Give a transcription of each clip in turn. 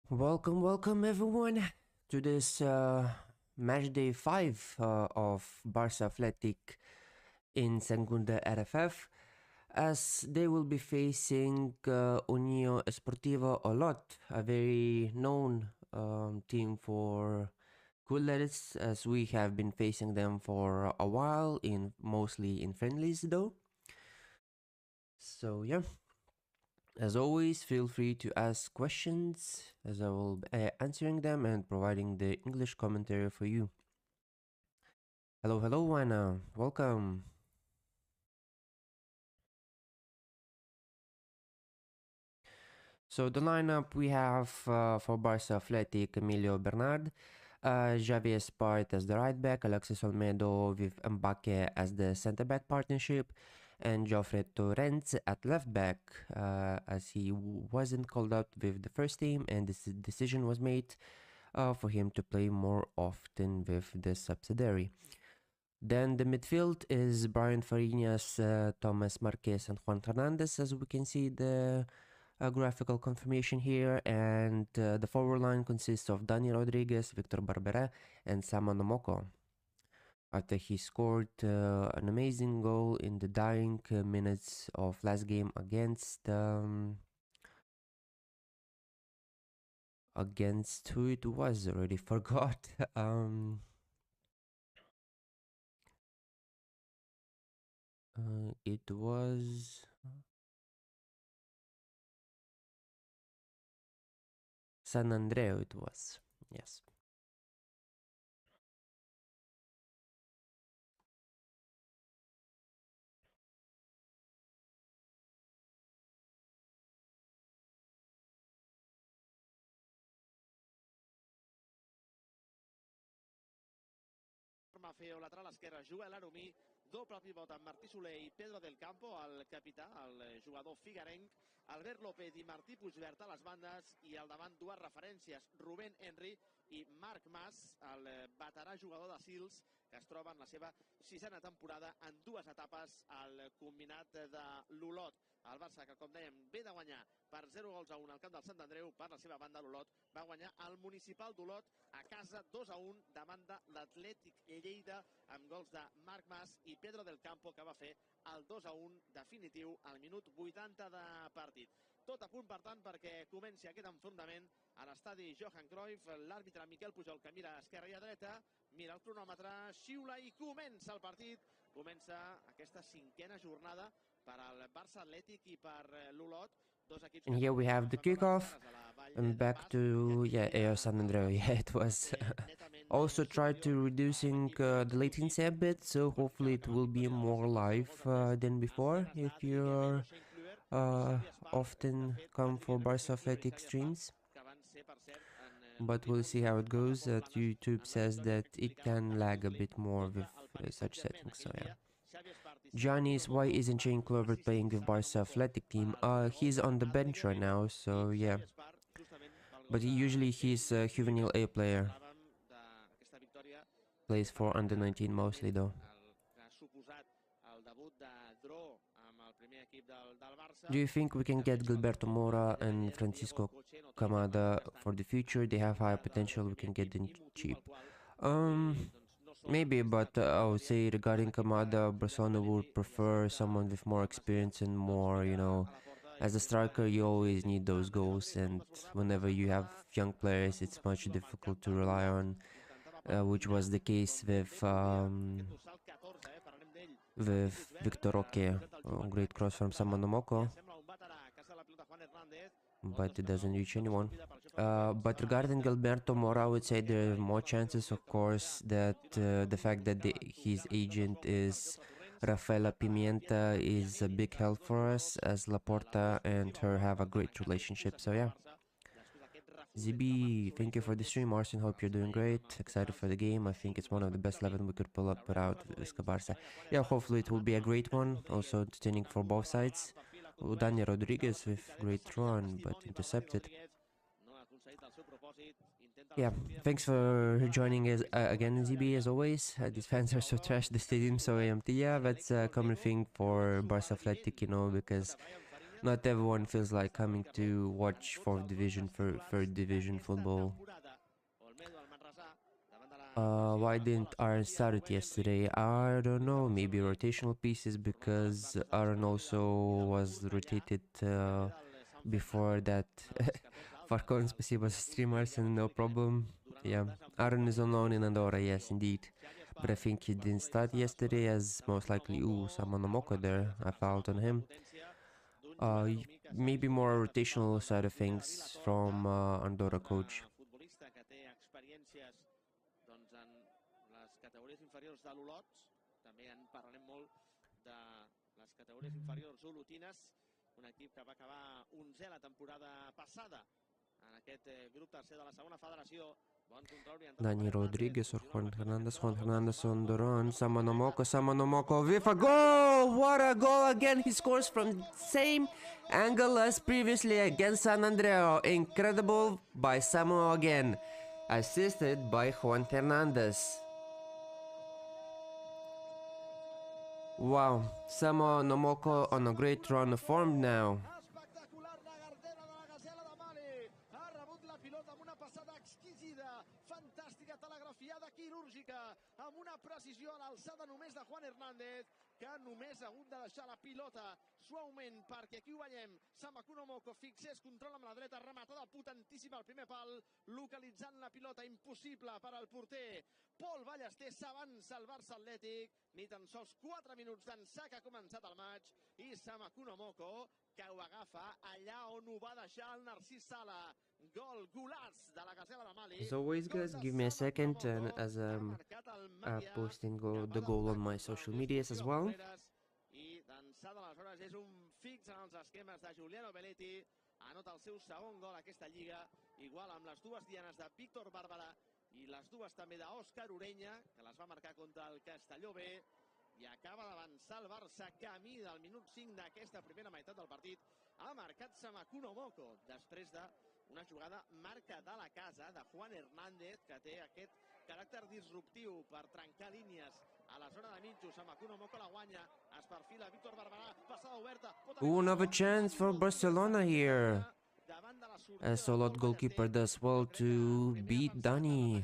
Welcome everyone to this match day 5 of Barça Athletic in Segunda RFF, as they will be facing União Esportiva Olot, a very known team for Coolers, as we have been facing them for a while, mostly in friendlies though. So yeah. As always, feel free to ask questions as I will be answering them and providing the English commentary for you. Hello, Anna. Welcome. So the lineup we have for Barça Athletic, Emilio Bernard, Javier Espart as the right back, Alexis Olmedo with Mbake as the centre back partnership, and Joffre Torrents at left back, as he wasn't called up with the first team, and this decision was made for him to play more often with the subsidiary. Then the midfield is Brian Farinas, Thomas Marquez, and Juan Hernandez, as we can see the graphical confirmation here. And the forward line consists of Dani Rodriguez, Victor Barbera, and Saman Omoko. After he scored an amazing goal in the dying minutes of last game against who it was, already forgot. It was San Andreu, it was. Yes. Mafeo, lateral esquerre, Joel Aromí, doble pivot amb Martí Soler i Pedro del Campo, el capità, el jugador figuerenc, Albert López i Martí Puigvert a les bandes, i al davant dues referències, Rubén Henry i Marc Mas, el veterà jugador de Sils, que es troba en la seva sisena temporada en dues etapes al combinat de l'Olot. El Barça, que com dèiem, ve de guanyar per 0-1 al camp del Sant Andreu. Per la seva banda, l'Olot va guanyar el Municipal d'Olot a casa 2-1 davant de l'Atlètic Lleida, amb gols de Marc Mas i Pedro del Campo, que va fer el 2-1 definitiu al minut 80 de partit. Tot a punt, per tant, perquè comenci aquest enfrontament a l'estadi Johan Cruyff. L'àrbitre Miquel Pujol, que mira a esquerra i a dreta, mira el cronòmetre, xiula i comença el partit. Comença aquesta cinquena jornada per al Barça Atlètic i per l'Olot. And here we have the kickoff. And back to Air San Andreu. Yeah, it was. Also tried to reducing the latency a bit, so hopefully it will be more live than before if you're often come for Barça Athletic streams. But we'll see how it goes. YouTube says that it can lag a bit more with such settings, so yeah. Giannis, why isn't Shane Clover playing with Barca Athletic team? He's on the bench right now, so yeah. But usually he's a juvenile A player. Plays for under 19 mostly though. Do you think we can get Gilberto Mora and Francisco Camada for the future? They have high potential, we can get them cheap. Maybe, but I would say regarding Kamada, Barcelona would prefer someone with more experience and more, as a striker, you always need those goals, and whenever you have young players, it's much difficult to rely on, which was the case with Victor Roque, a great cross from Samanomoko, but it doesn't reach anyone. But regarding Gilberto Mora, I would say there are more chances, of course, that the fact that his agent is Rafaela Pimienta is a big help for us, as Laporta and her have a great relationship. So yeah. ZB, thank you for the stream. Marcin, hope you're doing great. Excited for the game. I think it's one of the best 11 we could put out with Barça. Yeah, hopefully it will be a great one. Also entertaining for both sides. Dani Rodriguez with great run, but intercepted. Yeah, thanks for joining us again, ZB, as always. These fans are so trash, the stadium so empty. Yeah, that's a common thing for Barca Athletic, because Not everyone feels like coming to watch third division football. Why didn't Aaron start it yesterday? I don't know. Maybe rotational pieces because Aaron also was rotated before that. Farcon, спасибо за streamers and no problem. Yeah, Aaron is on loan in Andorra, yes, indeed. But I think he didn't start yesterday as most likely, someone Moko there. I fouled on him. Maybe more rotational side of things from Andorra coach. Futbolista que té experiències doncs, en les categories inferiors de l'Olot. També en parlarem molt de les categories inferiors olotines, un equip que va acabar 11è la temporada passada en aquest grup tercer de la segona federació. Dani Rodriguez or Juan Hernandez on the run. Samanomoko with a goal! What a goal again! He scores from same angle as previously against San Andreo. Incredible by Samuel again. Assisted by Juan Hernandez. Wow, Samuel Nomoko on a great run of form now. Fantàstica telegrafiada quirúrgica amb una precisió a l'alçada només de Juan Hernández, que només ha hagut de deixar la pilota suaument perquè aquí ho veiem. Samakuno Moko fixés control amb la dreta, rematada potentíssima al primer pal, localitzant la pilota, impossible per al porter Pol Ballester. S'avança el Barça Atlètic, ni tan sols 4 minuts d'ençà que ha començat el maig, i Samakuno Moko que ho agafa allà on ho va deixar el Narcís Sala. Gol, golaç de la Gazela de Mali. As always, guys, give me a second and as posting the goal on my social medias as well. I d'ençada aleshores és un fix en els esquemes de Giuliano Belletti. Anota el seu segon gol a aquesta lliga, igual amb les dues dianes de Víctor Bàrbara i les dues també d'Òscar Orenya, que les va marcar contra el Castelló B. I acaba d'avançar el Barça camí del minut 5 d'aquesta primera meitat del partit. Ha marcat Samakuno Moko després d'una jugada marca de la casa de Juan Hernández, que té aquest caràcter disruptiu per trencar línies a la zona de mitjos. Samakuno Moko la guanya, es perfila Víctor Barberà, passada oberta. Another chance for Barcelona here. As Olot goalkeeper does well to beat Dani.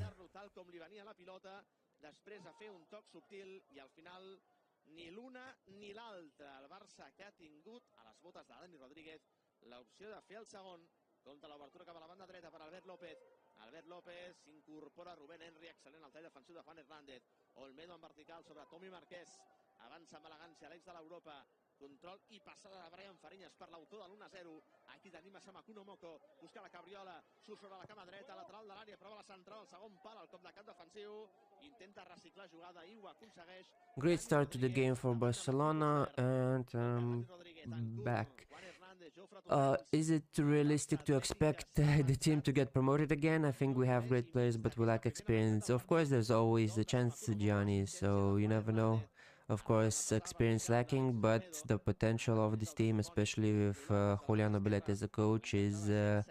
Com li venia la pilota, després a fer un toc subtil i al final ni l'una ni l'altra. El Barça que ha tingut a les botes de Dani Rodríguez l'opció de fer el segon contra l'obertura cap a la banda dreta per Albert López. Albert López s'incorpora Rubén Henry, excel·lent el tall defensiu de Juan Hernández. Olmedo en vertical sobre Tomi Marquès, avança amb elegància a l'eix de l'Europa. Control i passada de Brian Fariñas per l'autor de l'1-0. Aquí tenim a Samakuno Moko, busca la cabriola, surt sobre la cama dreta, lateral de l'àrea, prova la central, al segon pal, al cop de cap defensiu, intenta reciclar jugada i ho aconsegueix. Great start to the game for Barcelona and back. Is it realistic to expect the team to get promoted again? I think we have great players, but we lack experience. Of course, there's always the chance, Gianni, so you never know. Of course, experience lacking, but the potential of this team, especially with Juliano Bellet as a coach, is the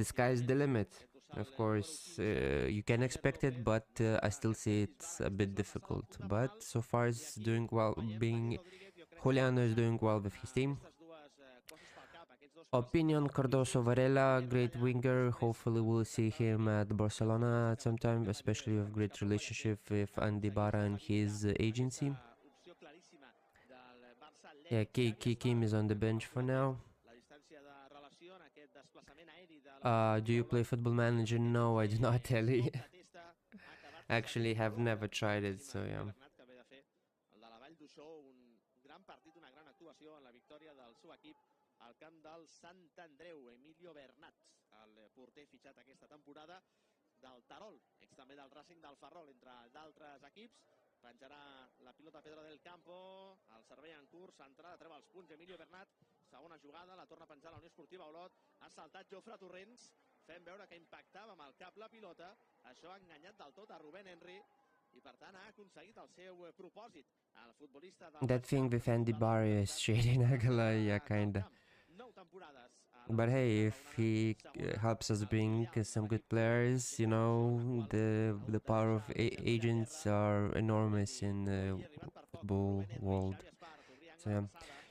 sky's the limit. Of course, you can expect it, but I still see it's a bit difficult. But so far, it's doing well. Juliano is doing well with his team. Opinion Cardoso Varela, great winger. Hopefully, we'll see him at Barcelona at some time, especially with great relationship with Andy Barra and his agency. Yeah, Kim is on the bench for now. Do you play Football Manager? No, I do not, Ellie. Actually, have never tried it, so yeah. Al camp del Sant Andreu, Emilio Bernat, el porter fitxat aquesta temporada del Terol, també del Racing del Ferrol, entre d'altres equips. Penjarà la pilota Pedro del Campo, el servei en curs, centrada, treu els punts Emilio Bernat, segona jugada, la torna a penjar la Unió Esportiva Olot, ha saltat Jofre Torrents, fent veure que impactava amb el cap la pilota, això ha enganyat del tot a Rubén Henry, i per tant ha aconseguit el seu propòsit. El futbolista del... That thing with Andy Barra is shady, Nagala, yeah, kinda. But hey, if he helps us bring some good players, you know, the power of agents are enormous in the football world. So yeah.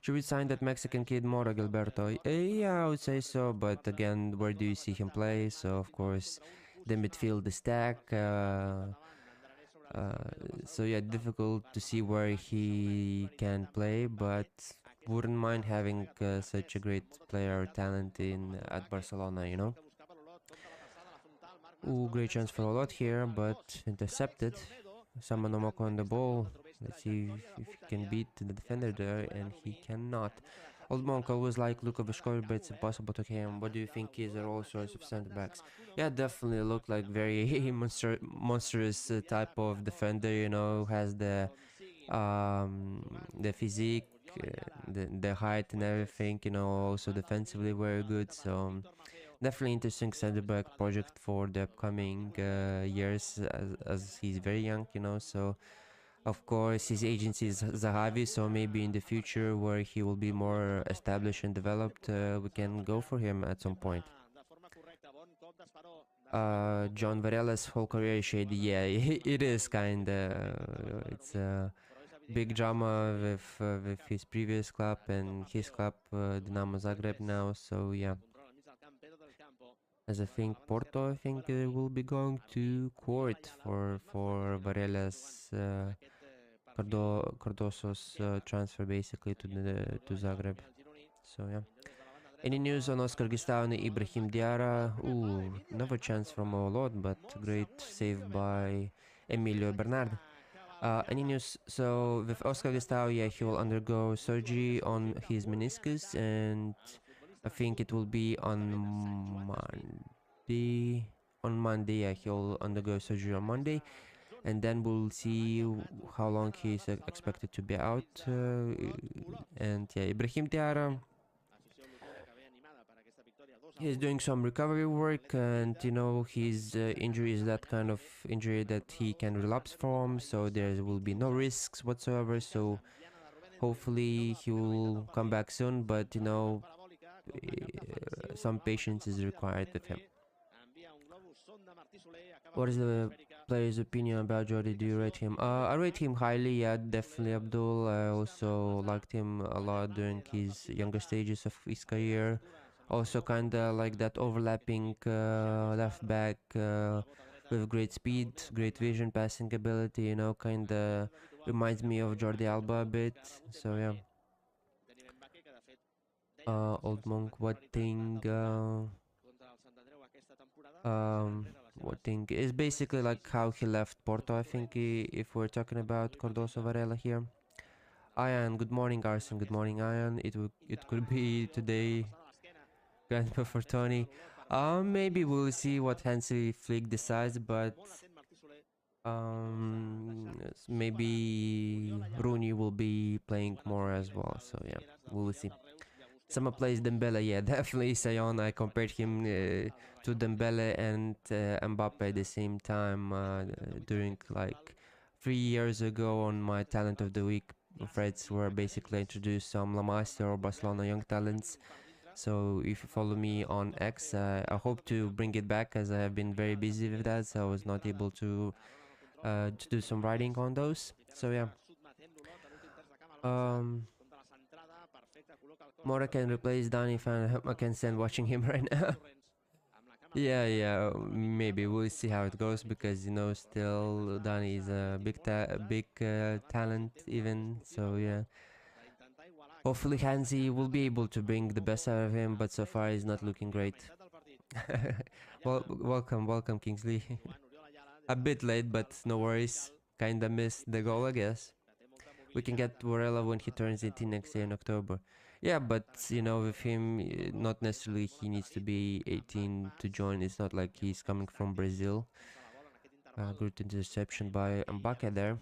Should we sign that Mexican kid Mora Gilberto? Yeah, I would say so, but again, where do you see him play? So, of course, the midfield is stacked. So yeah, difficult to see where he can play, but wouldn't mind having such a great player talent in at Barcelona, you know. Ooh, great chance for Olot here, but intercepted. Samanomoko on the ball. Let's see if he can beat the defender there, and he cannot. Old Monk always like Luka Vishkovic, but it's impossible to him. What do you think is a role choice of center backs? Yeah, definitely look like very monstrous type of defender. You know, has the physique, the height and everything. You know, also defensively very good. So definitely interesting center back project for the upcoming years, as he's very young. You know, so. Of course, his agency is Zahavi, so maybe in the future where he will be more established and developed, we can go for him at some point. John Varela's whole career is shady. Yeah, it is kinda. It's a big drama with his previous club and his club, Dinamo Zagreb now. So yeah, as I think Porto, I think will be going to court for Varela's. Cardoso's transfer basically to Zagreb. So yeah. Any news on Oscar Gistao and Ibrahim Diarra? Ooh, another chance from Olot, but great save by Emilio Bernard. Any news? So with Oscar Gistao, yeah, he will undergo surgery on his meniscus, and I think it will be on Monday. On Monday, yeah, he'll undergo surgery on Monday, and then we'll see how long he's expected to be out. And yeah, Ibrahim Diarra, he's doing some recovery work, and you know his injury is that kind of injury that he can relapse from, so there will be no risks whatsoever. So hopefully he will come back soon, but you know some patience is required with him. What is the player's opinion about Jordi? Do you rate him? I rate him highly, yeah, definitely Abdul. I also liked him a lot during his younger stages of his career. Also kinda like that overlapping left back with great speed, great vision, passing ability, you know, kinda reminds me of Jordi Alba a bit. So yeah. Old Monk, what thing is basically like how he left Porto, I think, if we're talking about Cardoso Varela here. Ian, good morning, Arson. Good morning, Ian. It could be today Grandpa for Tony. Maybe we'll see what Hansi Flick decides, but maybe Rooney will be playing more as well. So yeah, we'll see. Someone plays Dembele, yeah, definitely Sayon. I compared him to Dembele and Mbappe at the same time during like 3 years ago on my Talent of the Week threads, where basically I introduced some La Master or Barcelona young talents. So if you follow me on X, I hope to bring it back, as I have been very busy with that, so I was not able to do some writing on those. So yeah. Mora can replace Danny if I can stand watching him right now. Yeah, maybe we'll see how it goes, because you know still Danny is a big talent even. So yeah, hopefully Hansi will be able to bring the best out of him, but so far he's not looking great. Well, welcome Kingsley. A bit late, but no worries. Kinda missed the goal, I guess. We can get Varela when he turns 18 next year in October. Yeah, but you know, with him, not necessarily he needs to be 18 to join. It's not like he's coming from Brazil. Good interception by Mbake there.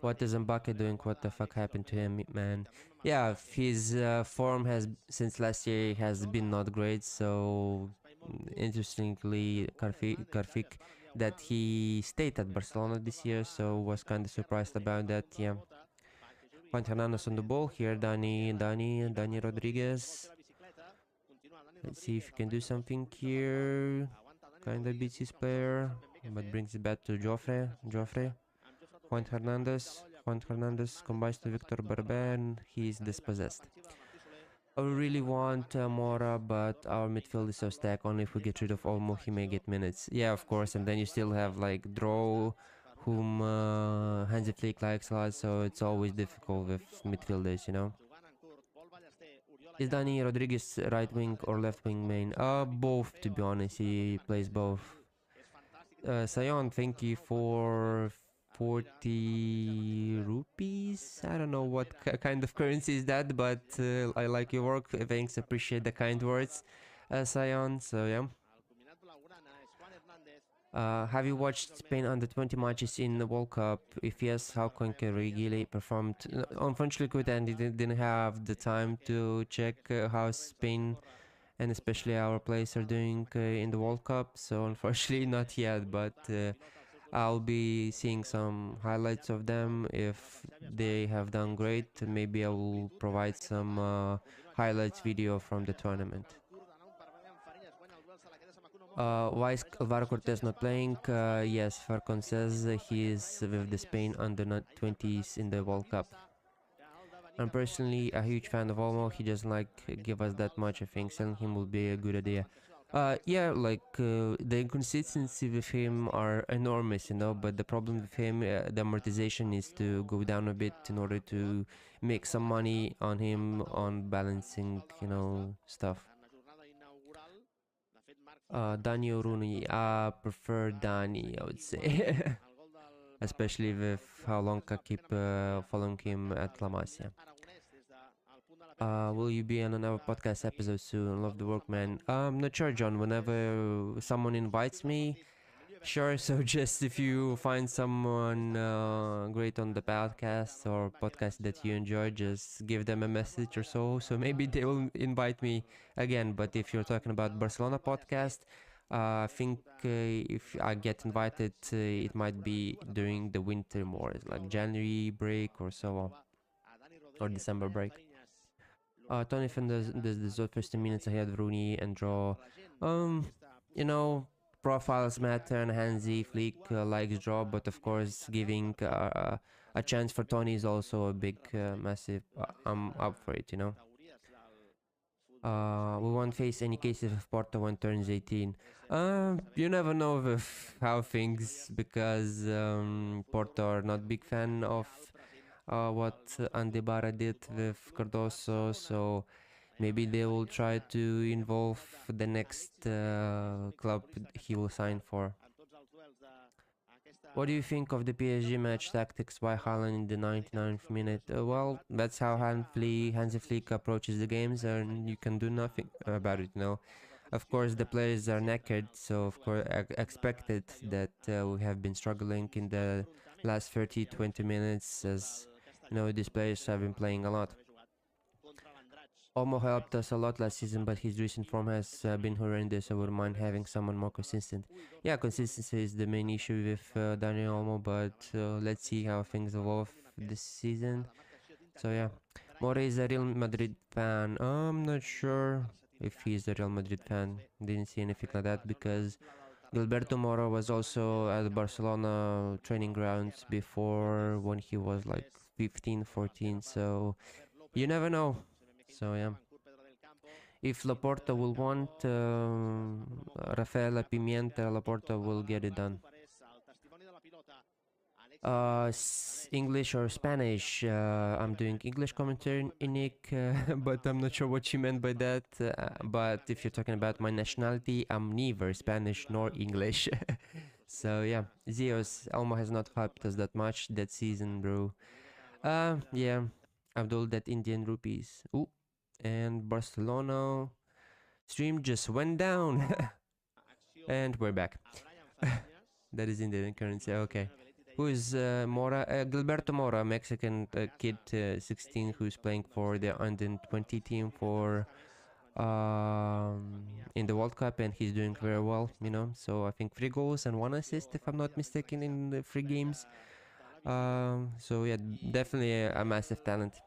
What is Mbake doing? What the fuck happened to him, man? Yeah, his form has since last year has been not great. So interestingly, Karfik that he stayed at Barcelona this year, so was kind of surprised about that. Yeah. Juan Hernandez on the ball here. Dani Rodriguez. Let's see if he can do something here. Kinda beats his player, but brings it back to Joffre. Juan Hernandez. Juan Hernandez combines to Victor Berben. He's dispossessed. I really want Mora, but our midfield is so stacked. Only if we get rid of Olmo, he may get minutes. Yeah, of course. And then you still have like Draw, whom Hansi Flick likes a lot, so it's always difficult with midfielders, you know. Is Dani Rodriguez right wing or left wing main? Both, to be honest. He plays both. Sion, thank you for 40 rupees. I don't know what kind of currency is that, but I like your work. Thanks, appreciate the kind words, Sion. So yeah. Have you watched Spain under 20 matches in the World Cup? If yes, how Conquerigili performed? Unfortunately, could and didn't have the time to check how Spain and especially our players are doing in the World Cup. So unfortunately, not yet. But I'll be seeing some highlights of them. If they have done great, maybe I will provide some highlights video from the tournament. Why is Alvaro Cortez not playing? Yes, Farcon says he is with the Spain under 20s in the World Cup. I'm personally a huge fan of Olmo. He doesn't give us that much. I think selling him will be a good idea. Yeah, the inconsistency with him are enormous, you know. But the problem with him, the amortization needs to go down a bit in order to make some money on him on balancing, you know, stuff. Dani Rooney, I prefer Dani, I would say. Especially with how long I keep following him at La Masia. Will you be on another podcast episode soon? Love the work, man. I'm not sure, John. Whenever someone invites me, sure. So just if you find someone great on the podcast or podcast that you enjoy, just give them a message or so. So maybe they will invite me again. But if you're talking about Barcelona podcast, I think if I get invited, it might be during the winter more, like January break or so on, or December break. Tony Fernandez the first 10 minutes ahead of Rooney and Draw. You know, profiles matter and Hansi Flick likes Draw, but of course giving a chance for Tony is also a big, massive. I'm up for it, you know. We won't face any cases of Porto when turns 18. You never know with how things, because Porto are not big fan of what Andy Barra did with Cardoso, so maybe they will try to involve the next club he will sign for. What do you think of the PSG match tactics by Haaland in the 99th minute? Well, that's how Hansi Flick approaches the games, and you can do nothing about it, you know. Of course, the players are knackered, so of course expected that we have been struggling in the last 30-20 minutes, as you know, these players have been playing a lot. Olmo helped us a lot last season, but his recent form has been horrendous. I wouldn't mind having someone more consistent. Yeah, consistency is the main issue with Daniel Olmo, but let's see how things evolve this season. So yeah, More is a Real Madrid fan. I'm not sure if he's a Real Madrid fan. Didn't see anything like that because Gilberto Moro was also at Barcelona training grounds before when he was like 15, 14. So you never know. So yeah. If Laporta will want Rafaela Pimienta, Laporta will get it done. English or Spanish? I'm doing English commentary in Nick, but I'm not sure what you meant by that. But if you're talking about my nationality, I'm neither Spanish nor English. So yeah, Zeus, Alma has not helped us that much that season, bro. Yeah, Abdul, that Indian rupees. Ooh, and Barcelona stream just went down. And we're back. That is Indian currency, okay. Who is Mora? Gilberto Mora, Mexican kid, 16, who's playing for the under 20 team for in the World Cup, and he's doing very well, you know. So I think 3 goals and 1 assist, if I'm not mistaken, in the 3 games. So yeah, definitely a massive talent.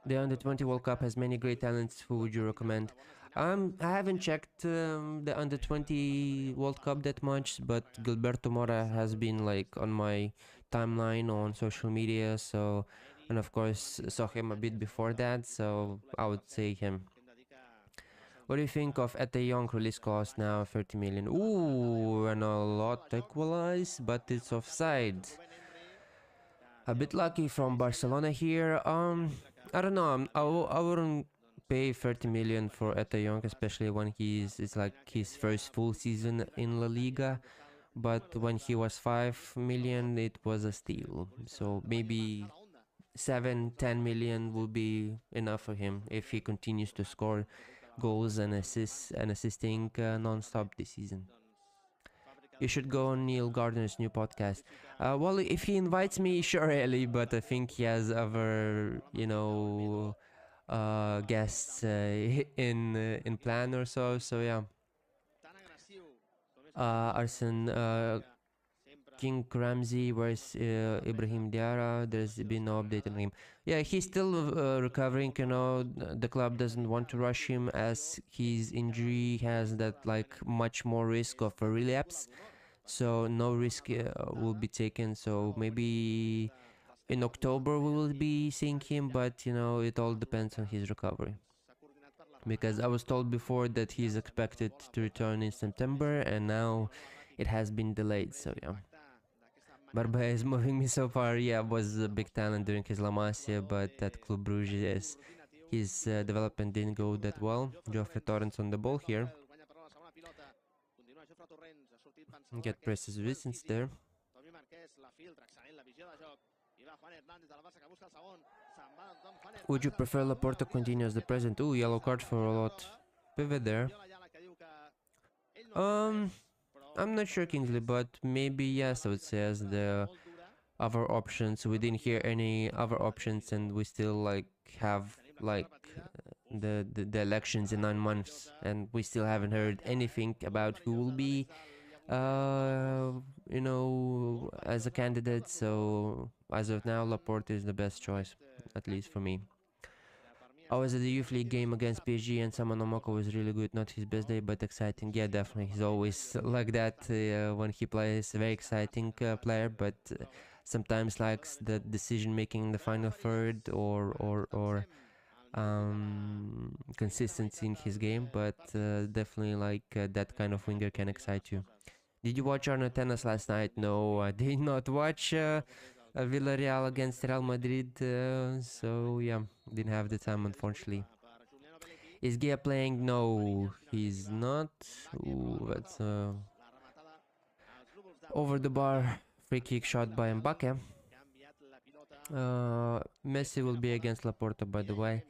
The under 20 World Cup has many great talents. Who would you recommend? I haven't checked the under 20 World Cup that much, but Gilberto Mora has been like on my timeline on social media. So, and of course, saw him a bit before that. So I would say him. What do you think of at the young release cost now 30 million? Ooh, and a lot equalized, but it's offside. A bit lucky from Barcelona here. I don't know. I wouldn't pay 30 million for Eta Young, especially when it's like his first full season in La Liga. But when he was 5 million, it was a steal. So maybe 7, 10 million will be enough for him if he continues to score goals and assists and assisting non-stop this season. You should go on Neil Gardner's new podcast. Well, if he invites me, sure, Ellie, but I think he has other, guests in plan or so. So yeah, Arsen, King Ramsey, where's Ibrahim Diarra? There's been no update on him. Yeah, he's still recovering. The club doesn't want to rush him as his injury has that like much more risk of a relapse. So no risk will be taken. So maybe in October we will be seeing him, but it all depends on his recovery. Because I was told before that he's expected to return in September, and now it has been delayed. So yeah. Barba is moving me so far. Yeah, was a big talent during his La Masia, but at Club Bruges, his development didn't go that well. Geoffrey Torrens on the ball here. Get precious distance there. Would you prefer Laporte to continue as the president? Ooh, yellow card for Olot. Pivot there. I'm not sure, Kingsley, but maybe yes, I would say as the other options. We didn't hear any other options, and we still have the elections in 9 months, and we still haven't heard anything about who will be as a candidate. So as of now, Laporte is the best choice, at least for me. I was at the Youth League game against PSG, and Samanomoko was really good. Not his best day, but exciting. Yeah, definitely. He's always like that when he plays. Very exciting player, but sometimes likes the decision making in the final third or consistency in his game. But definitely that kind of winger can excite you. Did you watch Arno Tennis last night? No, I did not watch Villarreal against Real Madrid. So yeah, didn't have the time, unfortunately. Is Gia playing? No, he's not. Ooh, that's over the bar. Free kick shot by Mbappe. Messi will be against Laporta, by the way.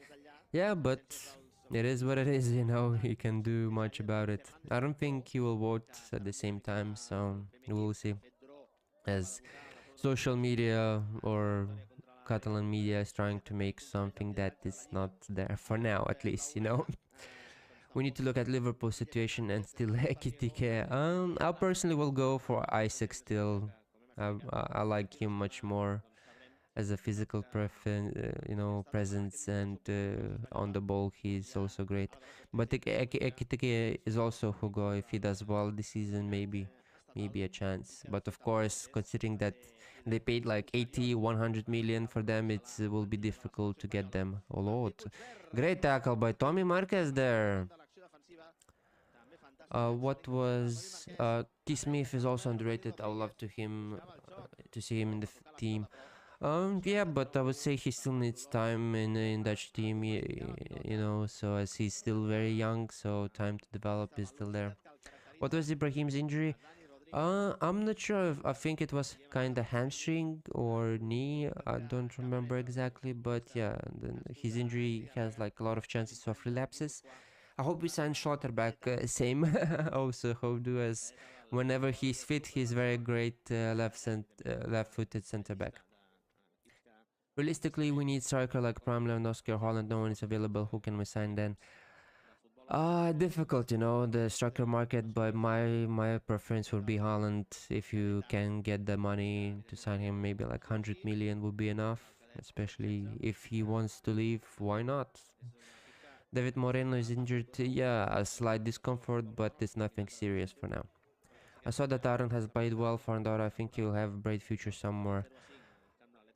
Yeah, but it is what it is, he can do much about it. I don't think he will vote at the same time, so we'll see. As social media or Catalan media is trying to make something that is not there for now, at least, We need to look at Liverpool's situation and still Ekitike. I personally will go for Isaac still. I like him much more as a physical presence, and on the ball he's also great. But Ekitike is also Hugo. If he does well this season, maybe a chance. But of course, considering that they paid like 80, 100 million for them, it will be difficult to get them a lot. Great tackle by Tommy Marquez there. What was T. Smith is also underrated. I would love to see him in the team. Yeah, but I would say he still needs time in Dutch team, so as he's still very young, so time to develop is still there. What was Ibrahim's injury? I'm not sure. I think it was kind of hamstring or knee. I don't remember exactly, but yeah, his injury has like a lot of chances of relapses. I hope we sign Schlotterbeck. Same. Also hope do, as whenever he's fit, he's very great left-footed center back. Realistically, we need striker like Prime Lewandowski or Holland. No one is available. Who can we sign then? Difficult, the striker market, but my preference would be Holland. If you can get the money to sign him, maybe like 100 million would be enough, especially if he wants to leave. Why not? David Moreno is injured. Yeah, a slight discomfort, but it's nothing serious for now. I saw that Aaron has played well for Andorra. I think he'll have a bright future somewhere.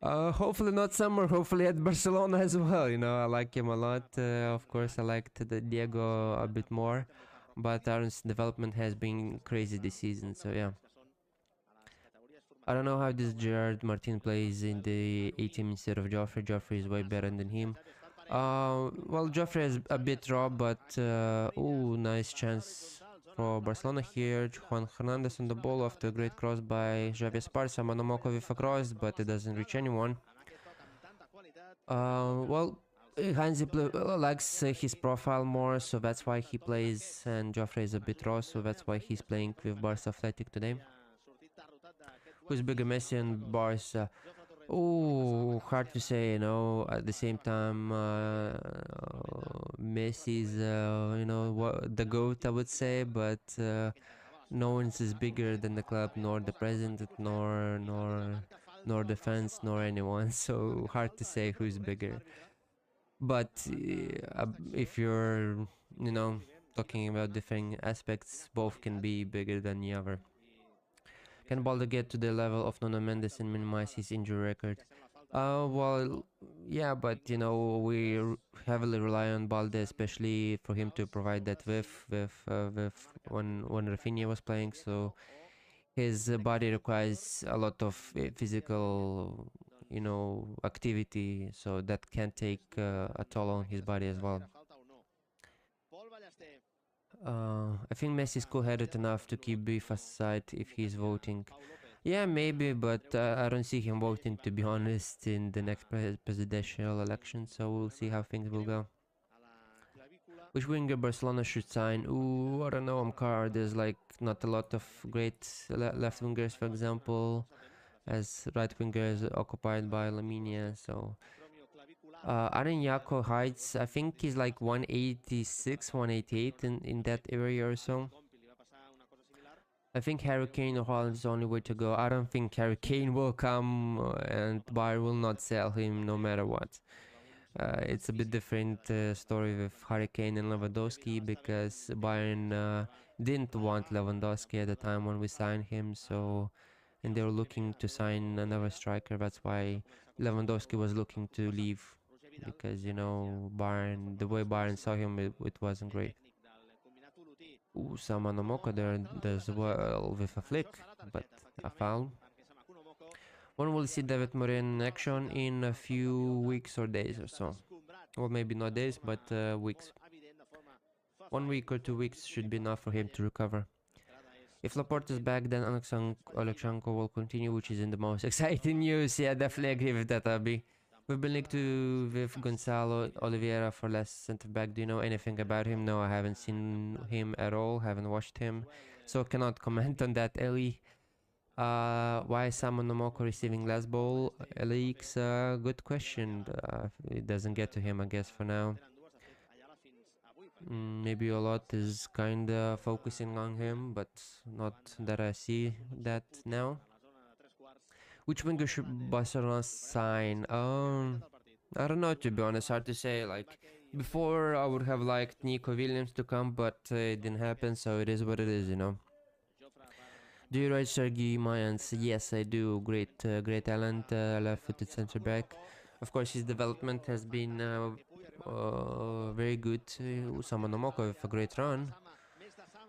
Hopefully not somewhere, hopefully at Barcelona as well. You know, I like him a lot. Of course, I liked the Diego a bit more, but Aaron's development has been crazy this season. So yeah, I don't know how this Gerard Martin plays in the A team instead of Joffrey. Joffrey is way better than him. Well, Joffrey is a bit raw, but oh, nice chance for Barcelona here. Juan Hernandez on the ball after a great cross by Javier Esparza. Manomoko with a cross, but it doesn't reach anyone. Well, Hansi likes his profile more, so that's why he plays, and Joffrey is a bit raw, so that's why he's playing with Barça Athletic today. Who's bigger, Messi and Barça? Oh, hard to say, you know. At the same time, Messi's, you know, the GOAT, I would say, but no one's is bigger than the club, nor the president, nor the fans, nor anyone. So hard to say who's bigger. But if you're, you know, talking about different aspects, both can be bigger than the other. Can Balde get to the level of Nuno Mendes and minimize his injury record? Well, yeah, but you know, we heavily rely on Balde, especially for him to provide that with when Rafinha was playing. So his body requires a lot of physical, you know, activity. So that can take a toll on his body as well. I think Messi is cool-headed enough to keep beef aside if he's voting. Yeah, maybe, but I don't see him voting, to be honest, in the next presidential election, so we'll see how things will go. Which winger Barcelona should sign? Ooh, I don't know, Amkar. There's like not a lot of great left wingers, for example, as right wingers occupied by Laminia, so... Aaron Yako heights, I think he's like 186, 188 in that area or so. I think Harry Kane or Haaland is the only way to go. I don't think Harry Kane will come and Bayern will not sell him no matter what. It's a bit different story with Harry Kane and Lewandowski because Bayern didn't want Lewandowski at the time when we signed him, so and they were looking to sign another striker. That's why Lewandowski was looking to leave because, you know, Bayern, the way Bayern saw him, it wasn't great. Ooh, Samanomoko there does well with a flick, but a foul. When will see David Morin in action? In a few weeks or days or so. Well, maybe not days, but weeks. 1 week or 2 weeks should be enough for him to recover. If Laporte is back, then Alexanko will continue, which is in the most exciting news. Yeah, definitely agree with that, Abby. We've been linked to with Gonzalo Oliveira for last centre back. Do you know anything about him? No, I haven't seen him at all. Haven't watched him, so cannot comment on that. Ellie, why is Simon Nomoko receiving last ball? Elix, good question. It doesn't get to him, I guess, for now. Maybe Olot is kinda focusing on him, but not that I see that now. Which winger should Barcelona sign? I don't know, to be honest, hard to say. Like, before I would have liked Nico Williams to come, but it didn't happen, so it is what it is, you know. Do you rate Sergi Mayans? Yes, I do. Great talent, left-footed center back. Of course, his development has been very good. Sama Nomoko with a great run.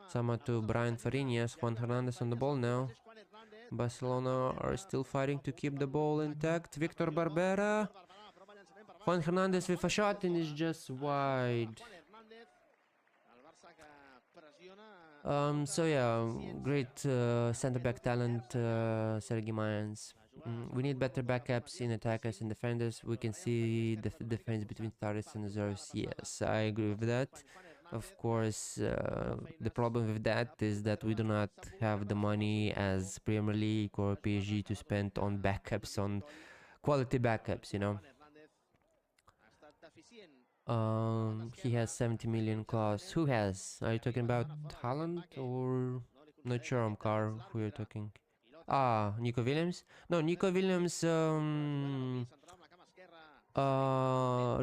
Sama to Brian Fariñas. Juan Hernandez on the ball now. Barcelona are still fighting to keep the ball intact. Victor Barbera. Juan Hernandez with a shot and is just wide. So yeah, great center-back talent, Sergi Mayans. We need better backups in attackers and defenders. We can see the difference between starters and reserves. Yes, I agree with that. Of course, the problem with that is that we do not have the money as Premier League or PSG to spend on backups, on quality backups, you know. He has 70 million clause. Who has? Are you talking about Haaland or... Not sure, Car, who you're talking. Ah, Nico Williams? No, Nico Williams,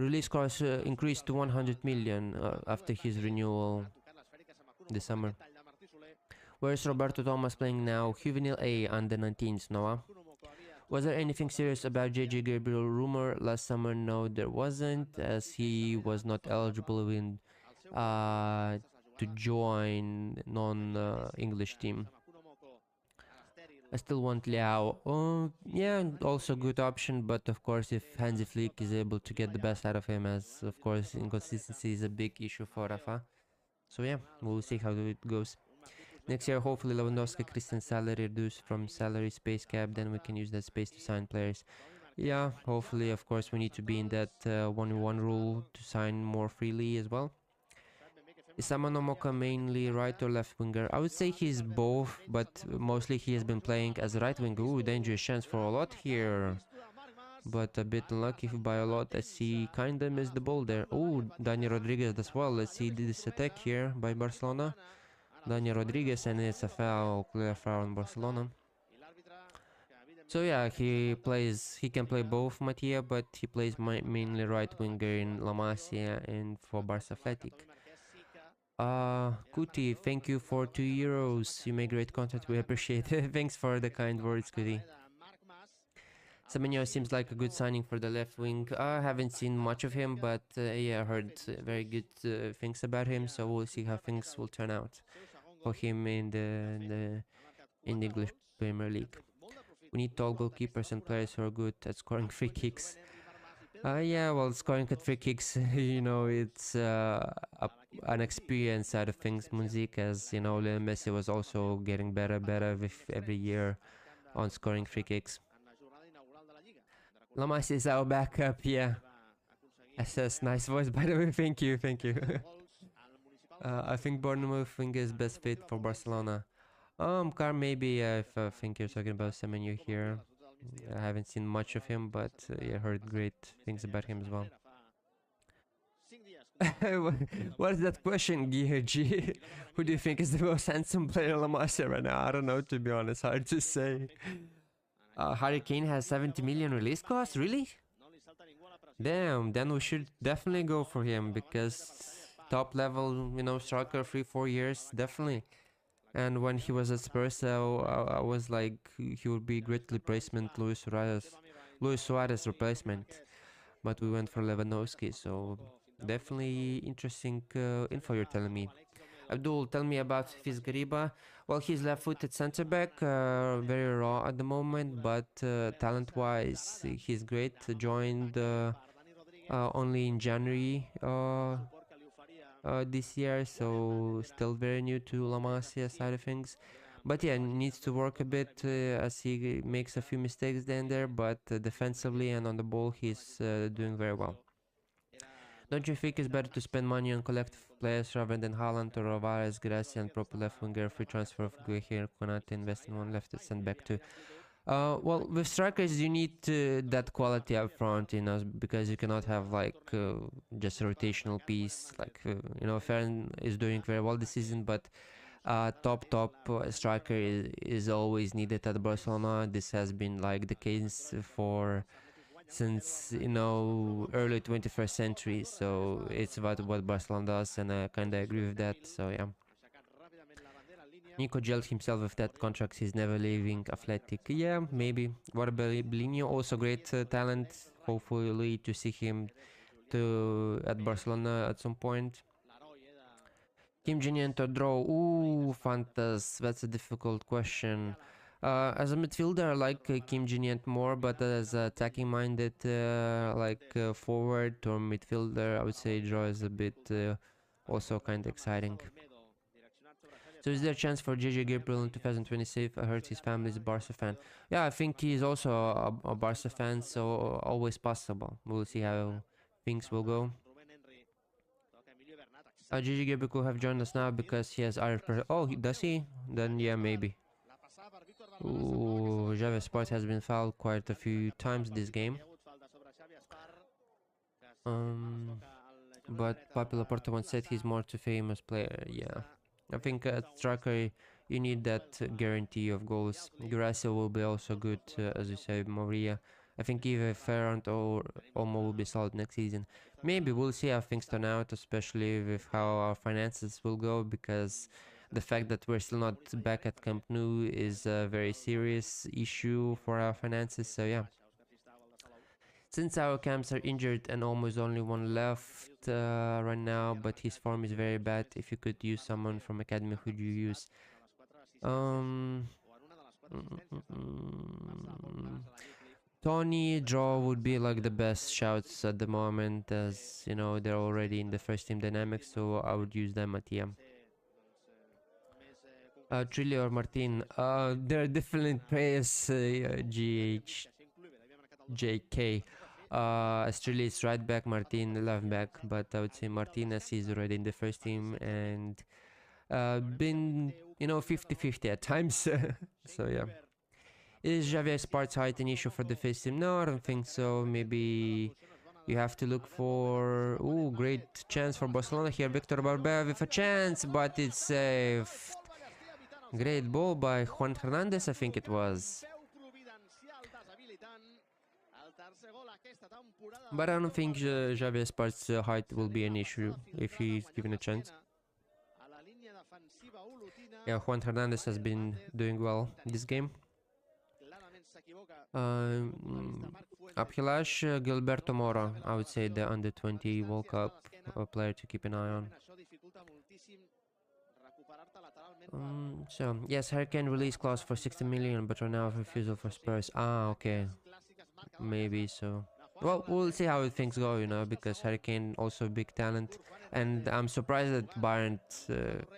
release clause increased to 100 million after his renewal this summer. Where's Roberto Thomas playing now? Juvenil A, under 19s, Noah. Was there anything serious about JJ Gabriel rumor last summer? No, there wasn't, as he was not eligible in, to join non-English team. I still want Liao. Yeah, also good option, but of course, if Hansi Flick is able to get the best out of him, as of course inconsistency is a big issue for Rafa. So yeah, we'll see how it goes. Next year, hopefully Lewandowski, Christian salary reduced from salary space cap, then we can use that space to sign players. Yeah, hopefully, of course, we need to be in that 1-1 rule to sign more freely as well. Is Moka mainly right or left winger? I would say he's both, but mostly he has been playing as a right winger. Ooh, dangerous chance for Olot here. But a bit unlucky by Olot as he kinda missed the ball there. Ooh, Dani Rodriguez as well. Let's see this attack here by Barcelona. Dani Rodriguez, and it's a foul, clear foul on Barcelona. So yeah, he can play both Mattia, but he plays mainly right winger in La Masia and for Barça Atletic. Kuti, thank you for €2. You make great content, we appreciate it. Thanks for the kind words, Kuti. Semenyo seems like a good signing for the left wing. I haven't seen much of him, but yeah, I heard very good things about him, so we'll see how things will turn out for him in the English Premier League. We need tall goalkeepers and players who are good at scoring free kicks. Yeah, well, scoring at free kicks, you know, it's an experience side of things. Munzik, as you know, Lionel Messi was also getting better with every year on scoring free kicks. Lamas is our backup, yeah. SS, nice voice, by the way, thank you. I think Bournemouth wing is best fit for Barcelona. Car maybe, if I think you're talking about Semenyo here. I haven't seen much of him, but I heard great things about him as well. What is that question, G? Who do you think is the most handsome player in La Masia right now? I don't know, to be honest, hard to say. Harry Kane has 70 million release cost, really? Damn, then we should definitely go for him, because top level, you know, striker, 3-4 years, definitely. And when he was at Spurs, I was like, he would be great replacement, Luis Suarez replacement. But we went for Lewandowski, so definitely interesting info you're telling me. Abdul, tell me about Fiz Gariba. Well, he's left-footed center-back, very raw at the moment, but talent-wise, he's great. Joined only in January this year, so still very new to La Masia side of things. But yeah, needs to work a bit as he makes a few mistakes then there, but defensively and on the ball, he's doing very well. Don't you think it's better to spend money on collective players rather than Haaland or Alvarez, Gracia, and proper left winger, free transfer of Guerrero, Konate, invest in one left and send back to? Well, with strikers, you need that quality up front, you know, because you cannot have like just a rotational piece. Like, you know, Ferran is doing very well this season, but top striker is always needed at Barcelona. This has been like the case for since, you know, early 21st century, so it's about what Barcelona does, and I kind of agree with that. So yeah, Nico gelled himself with that contract. He's never leaving Athletic. Yeah, maybe. What about Bellinho? Also great talent. Hopefully to see him at Barcelona at some point. Kim Jin-young to draw. Ooh, Fantas. That's a difficult question. As a midfielder, I like Kim Jin-young more, but as attacking-minded, forward or midfielder, I would say draw is a bit also kind of exciting. So is there a chance for JJ Gabriel in 2026? I heard his family is a Barca fan. Yeah, I think he's also a Barca fan, so always possible. We'll see how things will go. JJ Gabriel could have joined us now because he has Irish. Oh, does he? Then yeah, maybe. Ooh, Java Sport has been fouled quite a few times this game. But Popular Porto once said he's more too famous player. Yeah, I think at striker you need that guarantee of goals. Gracia will be also good, as you say, Maria. I think either Ferrand or Olmo will be solid next season. Maybe we'll see how things turn out, especially with how our finances will go, because the fact that we're still not back at Camp Nou is a very serious issue for our finances. So yeah. Since our camps are injured and almost only one left right now, but his form is very bad. If you could use someone from academy, who'd you use? Um, Tony, Joe would be like the best shouts at the moment, as you know they're already in the first team dynamics, so I would use them at TM. Trilly or Martin, they're different players. GH, JK. Trilly is right back, Martin left back, but I would say Martinez is already in the first team and been 50-50 at times. So yeah. Is Javier Spart's height an issue for the first team? No, I don't think so. Maybe you have to look for... Ooh, great chance for Barcelona here. Victor Barbera with a chance, but it's saved. Great ball by Juan Hernandez, I think it was. But I don't think Javier Spart's height will be an issue if he's given a chance. Yeah, Juan Hernandez has been doing well this game. Abhilash Gilberto Mora, I would say the under 20 World Cup player to keep an eye on. So yes, Hurricane release clause for 60 million, but right now refusal for Spurs. Ah, okay, maybe so. Well, we'll see how things go, because Hurricane also a big talent, and I'm surprised that Bayern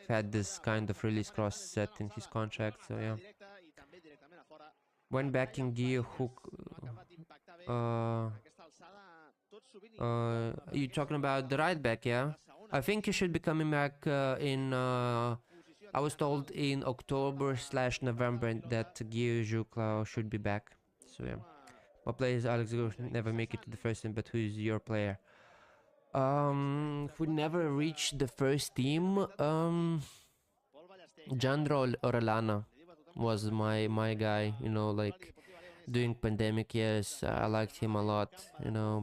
had this kind of release clause set in his contract. So yeah. When back in gear, Hook. You talking about the right back, yeah? I think he should be coming back in. I was told in October/November that Guillaume Juclau should be back. So yeah. What players Alex never make it to the first team, but who's your player? If we never reach the first team, Jandro Orellana was my guy, like during pandemic years. I liked him a lot,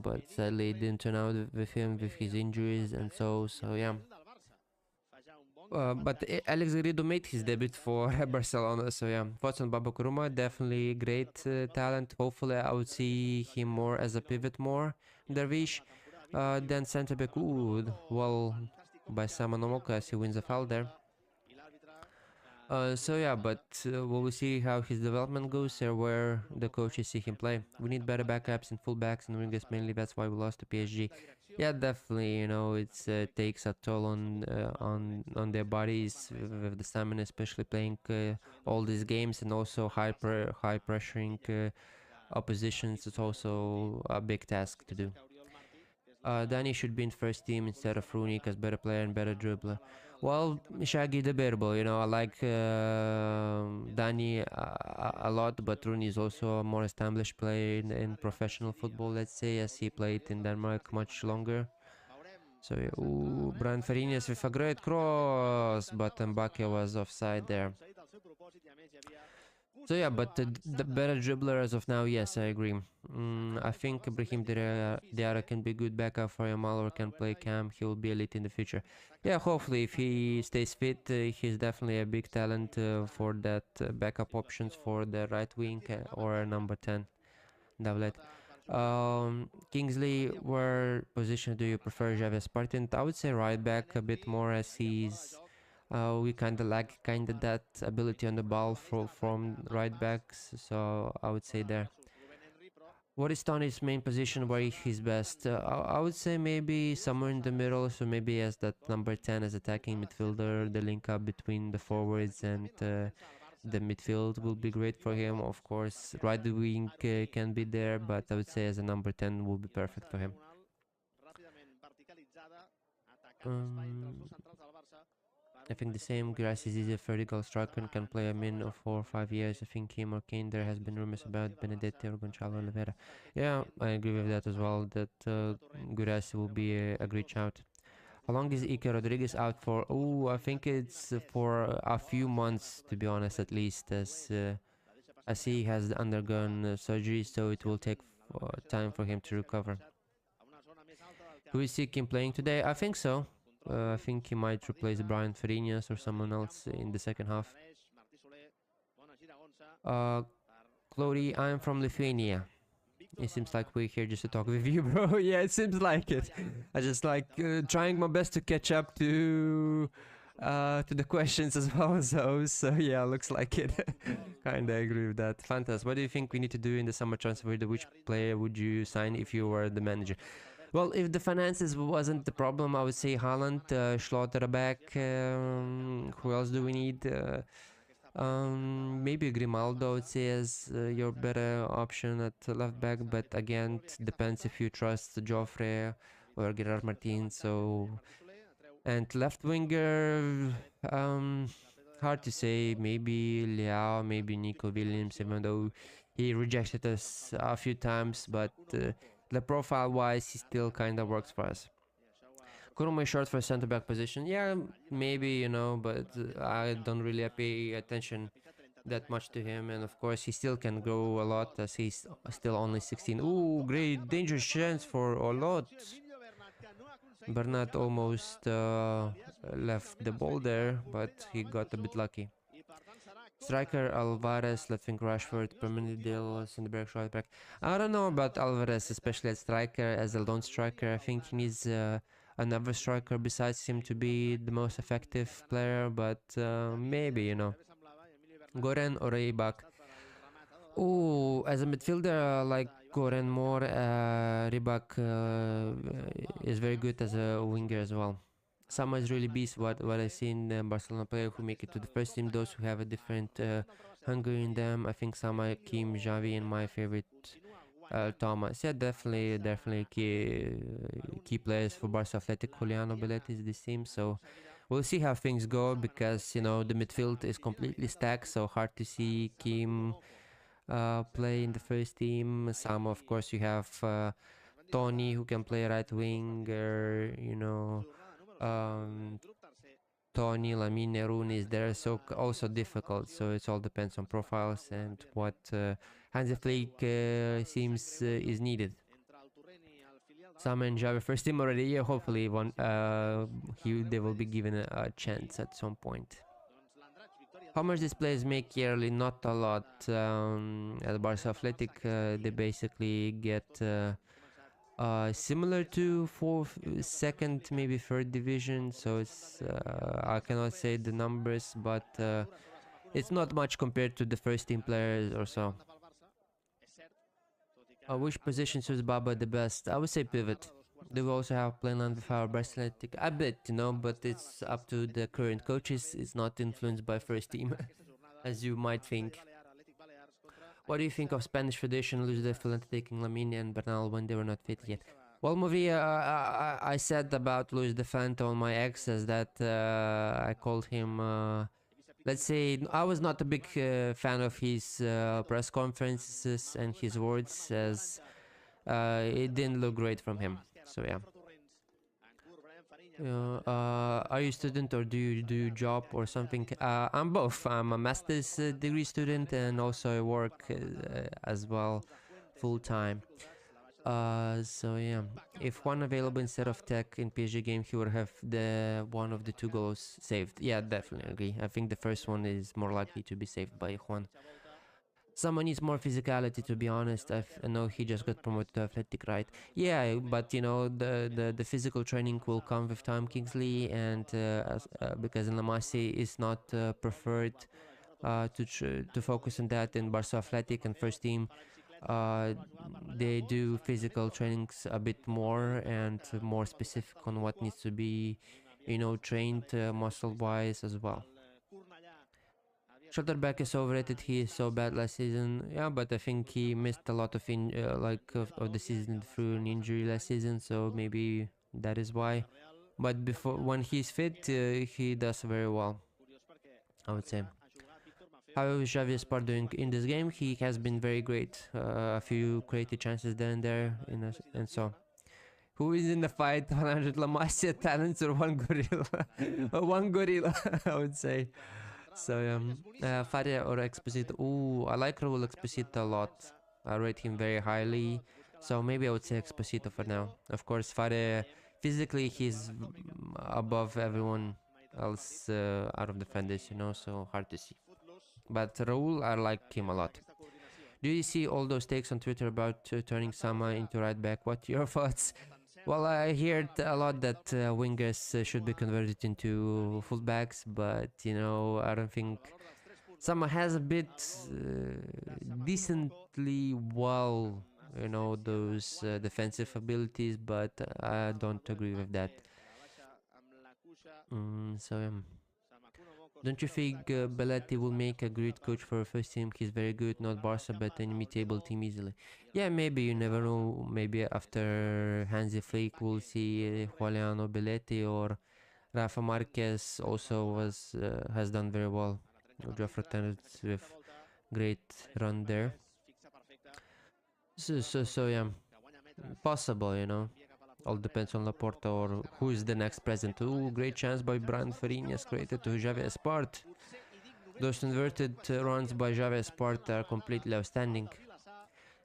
but sadly it didn't turn out with him with his injuries and so yeah. But Alex Garrido made his debut for Barcelona, so yeah. Thoughts on Baba Kuruma? Definitely great talent. Hopefully I would see him more as a pivot more, Dervish. Then centre back, well, by Simon Omoka as he wins a foul there. So yeah, but we'll see how his development goes or where the coaches see him play. We need better backups and fullbacks and wingers mainly. That's why we lost to PSG. Yeah, definitely. It takes a toll on their bodies with the stamina, especially playing all these games and also high pressuring oppositions. It's also a big task to do. Danny should be in first team instead of Rooney because better player and better dribbler. Well, Shaggy debatable, I like Danny a lot, but Rooney is also a more established player in professional football, let's say, as he played in Denmark much longer. So, Brian Farinas with a great cross, but Mbake was offside there. So yeah, but the better dribbler as of now, yes, I agree. I think Ibrahim Diarra can be good backup for Yamal or can play cam. He will be elite in the future. Yeah, hopefully if he stays fit, he's definitely a big talent for that backup options for the right wing or number 10, doublet. Kingsley, where position do you prefer, Javier Spartan? I would say right back a bit more as he's we kind of lack that ability on the ball from right backs, so I would say there. What is Tony's main position where he's best? I would say maybe somewhere in the middle, so maybe as that number 10 as attacking midfielder, the link up between the forwards and the midfield will be great for him. Of course, right wing can be there, but I would say as a number 10 will be perfect for him. I think the same. Grass is a vertical striker and can play a min of 4 or 5 years. I think him or Kane. There has been rumors about Benedetto or Gonçalo Oliveira. Yeah, I agree with that as well. That Grass will be a great shout. How long is Ike Rodriguez out for? Oh, I think it's for a few months, to be honest, at least, as he has undergone surgery, so it will take time for him to recover. Do we see him playing today? I think so. I think he might replace Brian Farinas or someone else in the second half. Clody, I'm from Lithuania. It seems like we're here just to talk with you, bro. Yeah, it seems like it. I just like trying my best to catch up to the questions as well as those. So yeah, looks like it. Kinda agree with that. Fantastic. What do you think we need to do in the summer transfer window? Which player would you sign if you were the manager? Well, if the finances wasn't the problem, I would say Haaland, Schlotterbeck. Who else do we need? Maybe Grimaldo, I would say, is your better option at left back, but again, it depends if you trust Joffre or Gerard Martin. So, and left winger, hard to say. Maybe Leao, maybe Nico Williams, even though he rejected us a few times, but the profile-wise, he still kind of works for us. Kuruma short for center back position. Yeah, maybe, you know, but I don't really pay attention that much to him. And of course, he still can grow a lot as he's still only 16. Ooh, great dangerous chance for Olot. Bernat almost left the ball there, but he got a bit lucky. Striker Alvarez, left wing Rashford, permanently deal center back, right back. I don't know about Alvarez, especially as striker, as a lone striker. I think he needs another striker besides him to be the most effective player, but maybe, you know. Goren or Rybak. Oh, as a midfielder, like Goren more, Rybak is very good as a winger as well. Sama is really beast what I see in Barcelona player who make it to the first team, those who have a different hunger in them. I think Sama, Kim, Xavi, and my favorite Thomas. Yeah, definitely key players for Barça. Atletic, Juliano Belletti is this team, so we'll see how things go because, you know, the midfield is completely stacked, so hard to see Kim play in the first team. Some, of course, you have Tony who can play right winger, you know, Tony, Lamine, Rooney is there, so also difficult. So it all depends on profiles and what Hansi Flick seems is needed. Sam and Javi first team already. Yeah, hopefully one they will be given a chance at some point. How much these players make yearly? Not a lot. At Barça Athletic, they basically get similar to fourth, second, maybe third division. So it's I cannot say the numbers, but it's not much compared to the first team players or so. Which position suits Baba the best? I would say pivot. They will also have Playland with our Barcelona a bit, you know, but it's up to the current coaches. It's not influenced by first team, as you might think. What do you think of Spanish Federation losing the Filante taking Lamine and Bernal when they were not fit yet? Well, Movia, I said about Luis de Fante on my exes that I called him, let's say, I was not a big fan of his press conferences and his words, as it didn't look great from him. So yeah. Are you a student or do you do job or something? I'm both. I'm a master's degree student and also I work as well full time. So yeah, if one available instead of Tech in PSG game, he would have the one of the two goals saved. Yeah, definitely agree. I think the first one is more likely to be saved by Juan. Someone needs more physicality, to be honest. I know he just got promoted to Athletic, right? Yeah, but you know the physical training will come with time, Kingsley, and because La Masia is not preferred to focus on that in Barca Athletic and first team. They do physical trainings a bit more and more specific on what needs to be, you know, trained muscle-wise as well. Schotterbeck is overrated. He is so bad last season. Yeah, but I think he missed a lot of of the season through an injury last season, so maybe that is why. But before, when he's fit, he does very well, I would say. How is Xavi Sport doing in this game? He has been very great. A few creative chances there and there, and so. Who is in the fight? 100 La Masia talents or one gorilla? One gorilla, I would say. So Faria or Exposito. Ooh, I like Raul Exposito a lot. I rate him very highly. So maybe I would say Exposito for now. Of course, Faria physically he's above everyone else out of defenders, so hard to see. But Raul, I like him a lot. Do you see all those takes on Twitter about turning Sama into right back? What your thoughts? Well, I heard a lot that wingers should be converted into fullbacks, but I don't think Sama has a bit decently well, those defensive abilities, but I don't agree with that. Don't you think Belletti will make a great coach for a first team? He's very good, not Barça, but an imitable team easily. Yeah, maybe, you never know. Maybe after Hansi Flick, we'll see Juliano Belletti, or Rafa Marquez also has done very well. Joffre Tennis with great run there. So yeah, possible, All depends on Laporta or who is the next president. Ooh, great chance by Brian Farinas created to Javier Espart. Those inverted runs by Javier Espart are completely outstanding.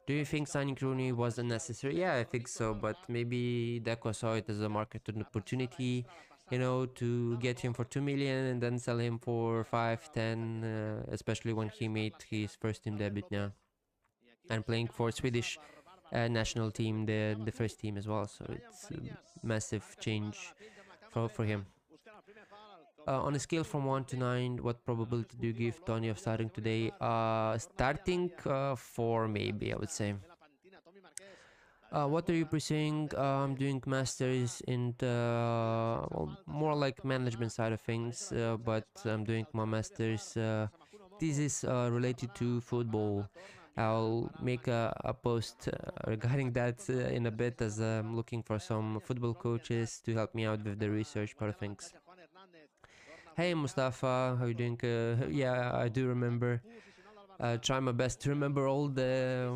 Do you think signing Rooney was unnecessary? Yeah, I think so, but maybe Deco saw it as a market opportunity, to get him for 2 million and then sell him for 5, 10, especially when he made his first team debut now. And playing for Swedish national team, the first team as well, so it's a massive change for him. On a scale from 1 to 9, what probability do you give Tony of starting today? Starting 4, maybe, I would say. What are you pursuing? I'm doing masters in the more like management side of things, but I'm doing my masters thesis related to football. I'll make a post regarding that in a bit, as I'm looking for some football coaches to help me out with the research part of things. Hey Mustafa, how you doing? Yeah, I do remember. Try my best to remember all the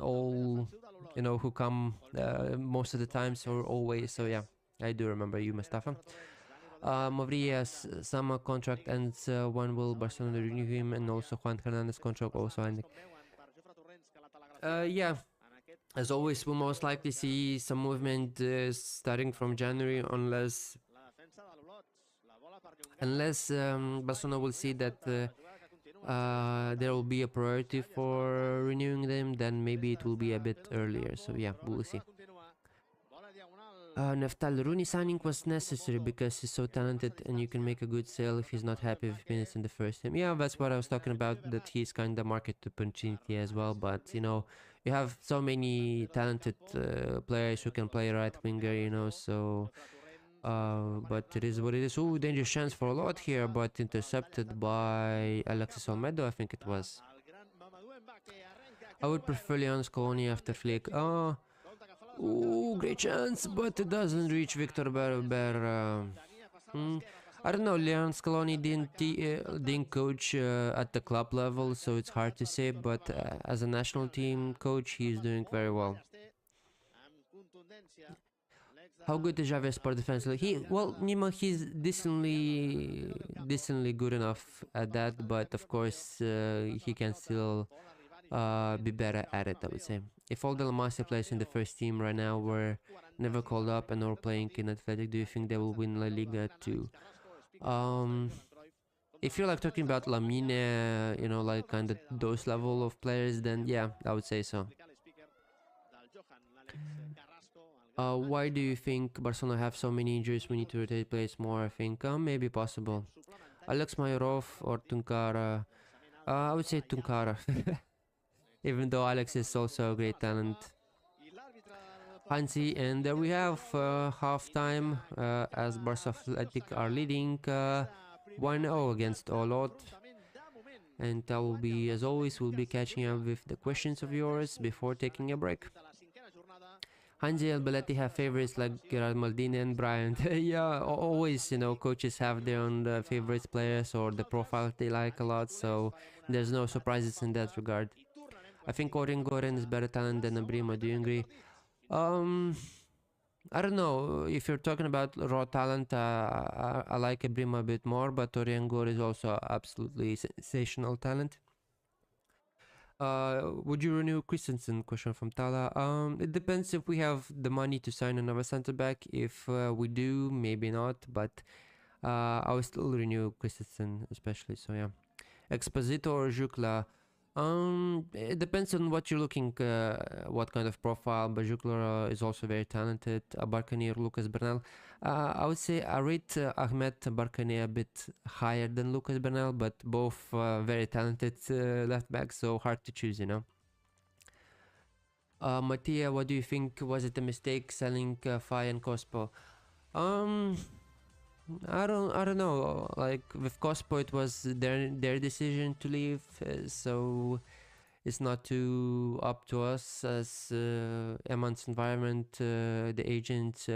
all who come most of the times or always. So yeah, I do remember you, Mustafa. Movria's summer contract ends. When will Barcelona renew him? And also Juan Hernandez contract also ending. Yeah, as always, we'll most likely see some movement starting from January, unless Barcelona will see that there will be a priority for renewing them, then maybe it will be a bit earlier. So yeah, we'll see. Neftal Rooney signing was necessary because he's so talented and you can make a good sale if he's not happy with minutes in the first team. Yeah, that's what I was talking about, that he's kind of market opportunity as well. But you have so many talented players who can play right winger, so but it is what it is. Ooh, dangerous chance for Olot here, but intercepted by Alexis Olmedo, I think it was. I would prefer Leon Scaloni after Flick. Ooh, great chance, but it doesn't reach Victor Berber. I don't know, Leon Scaloni didn't coach at the club level, so it's hard to say, but as a national team coach, he's doing very well. How good is Javier Sport defensively? Nima, he's decently good enough at that, but of course he can still be better at it, I would say. If all the La Masia players in the first team right now were never called up and are playing in Athletic, do you think they will win La Liga too? If you're like talking about Lamine, like kind of those level of players, then yeah, I would say so. Why do you think Barcelona have so many injuries? We need to rotate players more, I think. Maybe possible. Alex Mayorov or Tunkara? I would say Tunkara. Even though Alex is also a great talent. Hansi, and there we have half-time as Barça Atletic are leading 1-0 against Olot. And I will be, as always, we'll be catching up with the questions of yours before taking a break. Hansi and Belletti have favorites like Gerard Maldini and Bryant. Yeah, always, coaches have their own favorite players or the profile they like a lot, so there's no surprises in that regard. I think Goren is better talent than Abrima. Do you agree? I don't know. If you're talking about raw talent, I like Abrima a bit more, but Oriangor is also absolutely sensational talent. Would you renew Christensen? Question from Tala. It depends if we have the money to sign another center back. If we do, maybe not. But I will still renew Christensen, especially. So yeah. Exposito or Jukla? It depends on what you're looking, what kind of profile. But Jukla is also very talented. Barkani or Lucas Bernal. I would say I rate Ahmed Barkani a bit higher than Lucas Bernal, but both very talented left backs, so hard to choose, you know. Mattia, what do you think? Was it a mistake selling Fai and Cospo? Um, I don't know. Like with Cospo, it was their decision to leave, so it's not too up to us as Eman's environment. The agent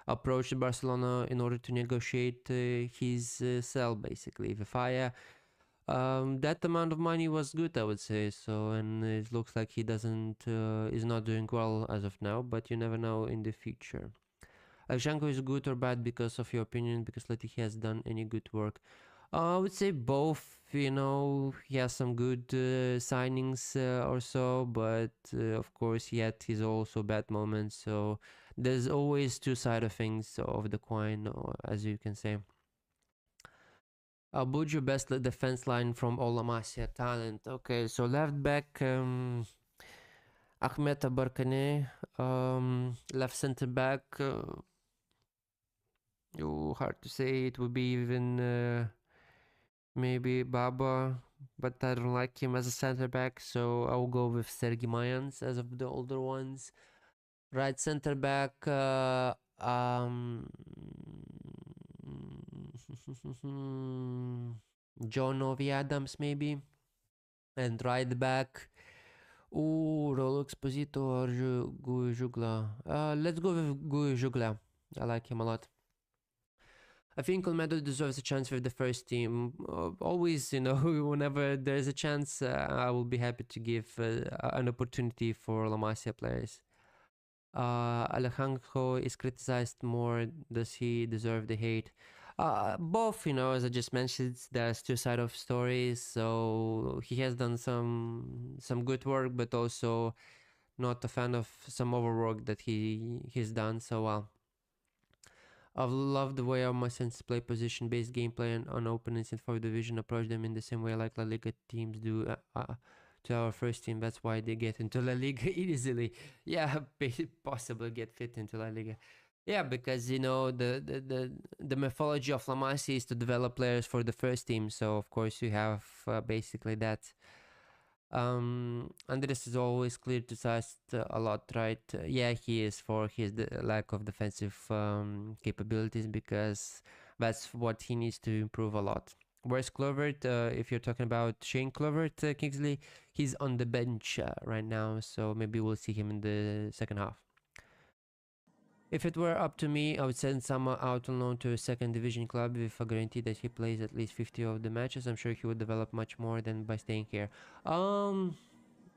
approached Barcelona in order to negotiate his sell, basically. Vifaya, that amount of money was good, I would say. So, and it looks like he is not doing well as of now, but you never know in the future. Alexandro is good or bad because of your opinion, because Atletic has done any good work? I would say both. You know, he has some good signings or so, but of course he had his also bad moments. So there's always two sides of things of the coin, as you can say. Buju, best defense line from all Amasia talent. Okay, so left back Ahmed Barkane, left center back. Hard to say. It would be even maybe Baba, but I don't like him as a center back, so I'll go with Sergi Mayans as of the older ones. Right center back, John Novi Adams maybe, and right back. Rolo Exposito or Gui Jugla. Let's go with Gui Jugla. I like him a lot. I think Olmedo deserves a chance with the first team. Always, you know, whenever there's a chance, I will be happy to give an opportunity for La Masia players. Alejandro is criticized more. Does he deserve the hate? Both, you know, as I just mentioned, there's two sides of stories. So he has done some good work, but also not a fan of some overwork that he's done. So well, I've loved the way our Masens play position-based gameplay and on opponents in 4th division approach them in the same way like La Liga teams do to our first team. That's why they get into La Liga easily. Yeah, possibly get fit into La Liga. Yeah, because you know the mythology of La Masia is to develop players for the first team. So of course you have basically that. Andres is always criticized a lot, right? Yeah, he is for his lack of defensive capabilities because that's what he needs to improve a lot. Whereas Clovert, if you're talking about Shane Clovert, Kingsley, he's on the bench right now, so maybe we'll see him in the second half. If it were up to me, I would send Sama out on loan to a second division club with a guarantee that he plays at least 50 of the matches. I'm sure he would develop much more than by staying here. I'm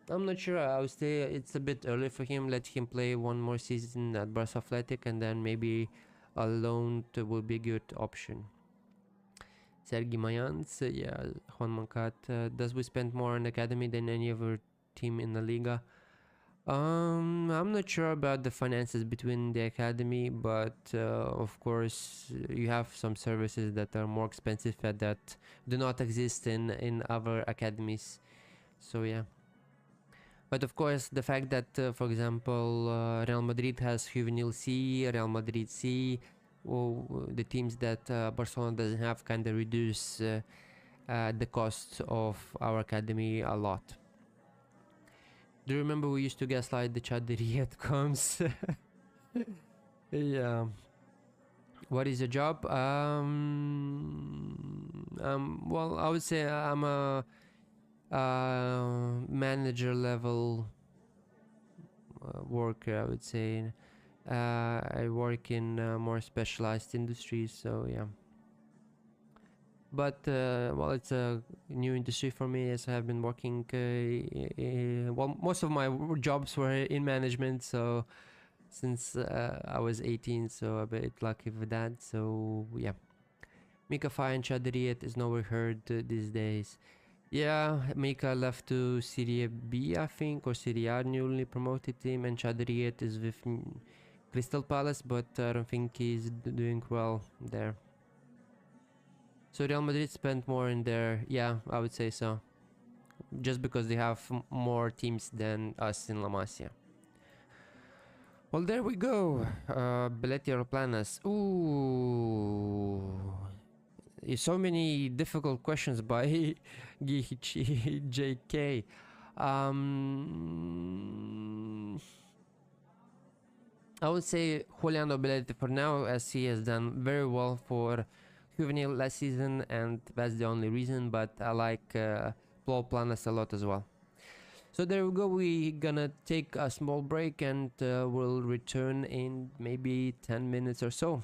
not sure. I would say it's a bit early for him. Let him play one more season at Barça Athletic, and then maybe a loan will be a good option. Sergi Mayans, yeah, Juan Mancat. Does we spend more on academy than any other team in the Liga? I'm not sure about the finances between the academy, but of course you have some services that are more expensive that do not exist in other academies. So yeah. But of course, the fact that, for example, Real Madrid has Juvenil C, Real Madrid C, the teams that Barcelona doesn't have kind of reduce the cost of our academy a lot. Do you remember we used to gaslight the Chaderia at comes? Yeah. What is your job? Well, I would say I'm a manager level worker, I would say. I work in more specialized industries, so yeah. But well, it's a new industry for me as I have been working. Well, most of my jobs were in management, so since I was 18, so a bit lucky with that. So yeah, Mika Fire and Chadriyat is nowhere heard these days. Yeah, Mika left to Serie B, I think, or Serie A, newly promoted team, and Chadriet is with Crystal Palace, but I don't think he's doing well there. So Real Madrid spent more in there, yeah, I would say so. Just because they have more teams than us in La Masia. Well, there we go. Belletti or Planas. Ooh. So many difficult questions by JK. Um, I would say Juliano Belletti for now, as he has done very well for Juvenil last season, and that's the only reason. But I like Paul Planas a lot as well. So there we go. We're gonna take a small break, and we'll return in maybe 10 minutes or so.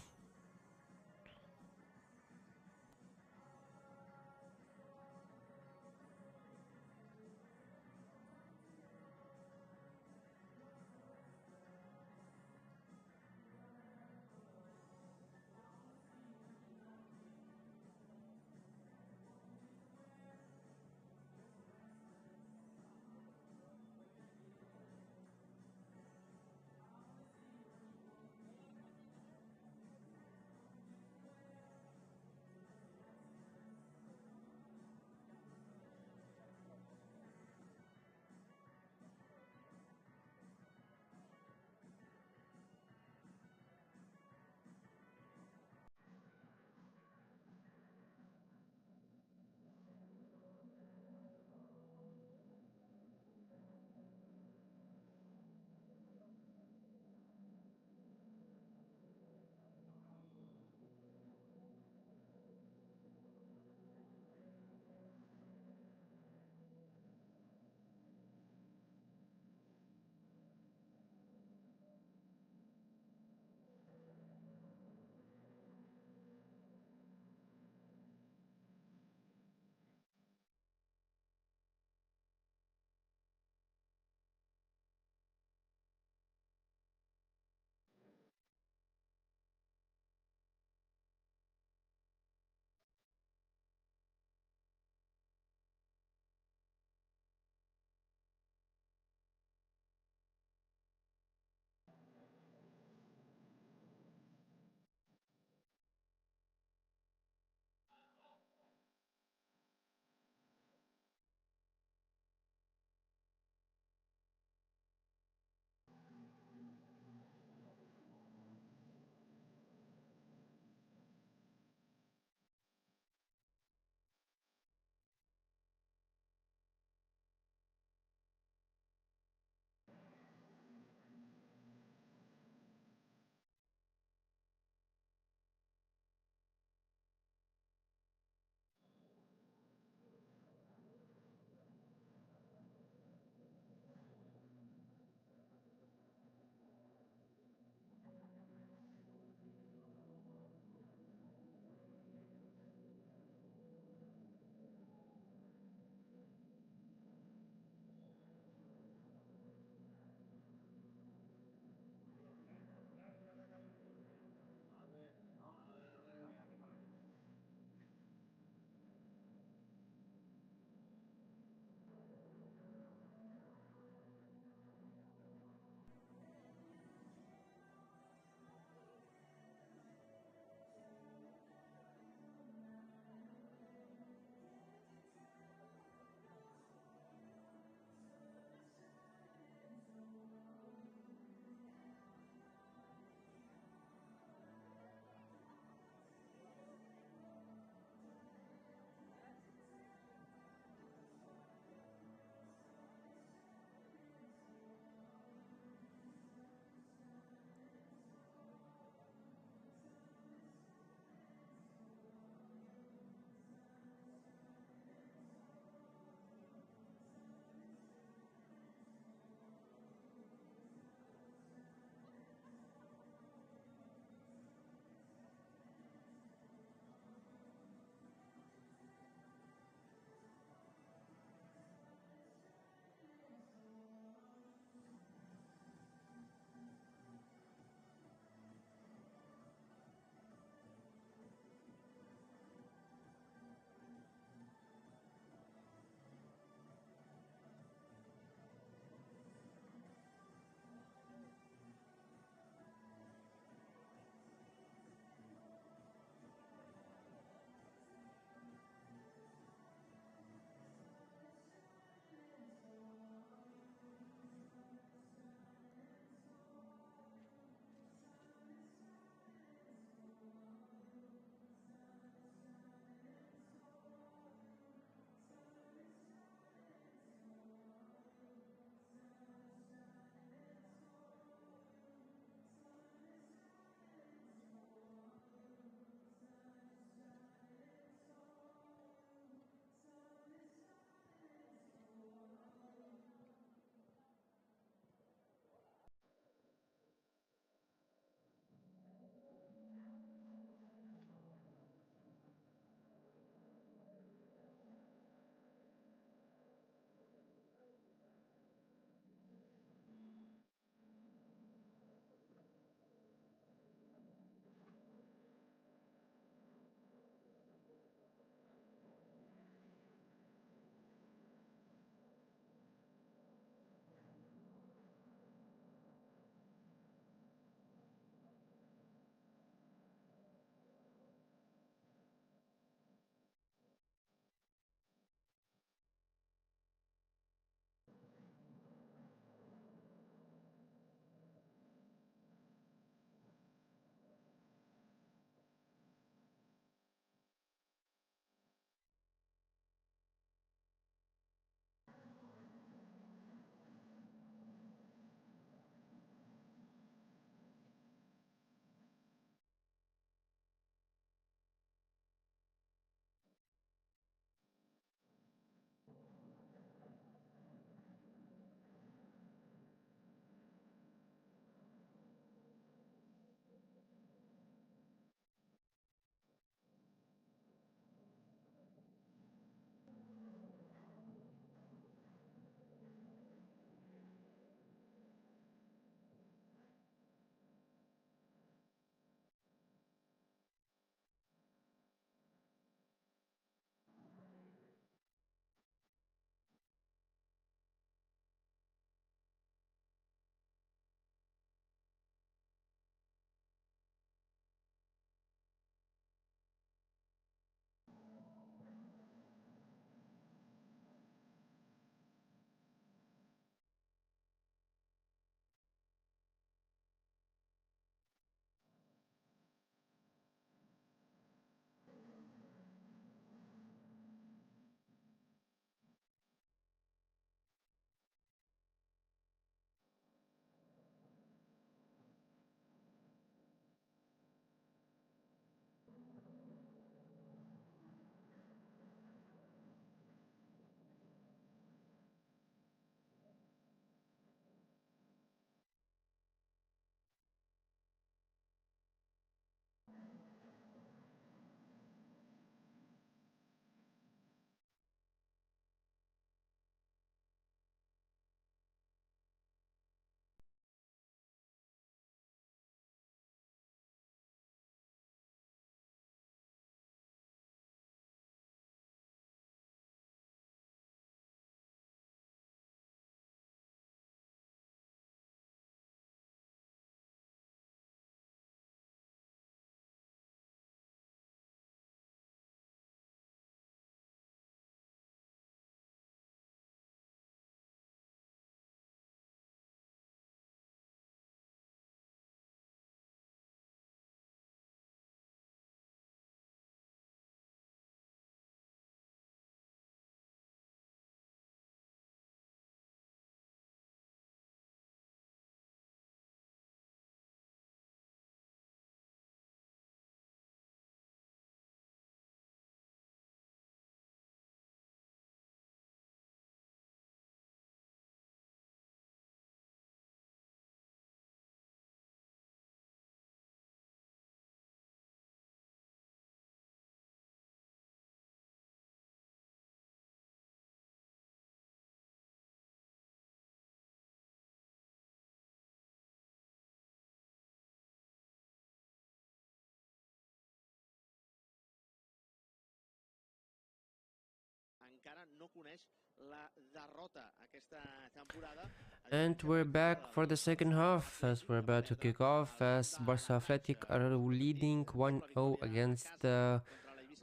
encara no coneix la derrota aquesta temporada. And we're back for the second half as we're about to kick off as Barça Athletic are leading 1-0 against the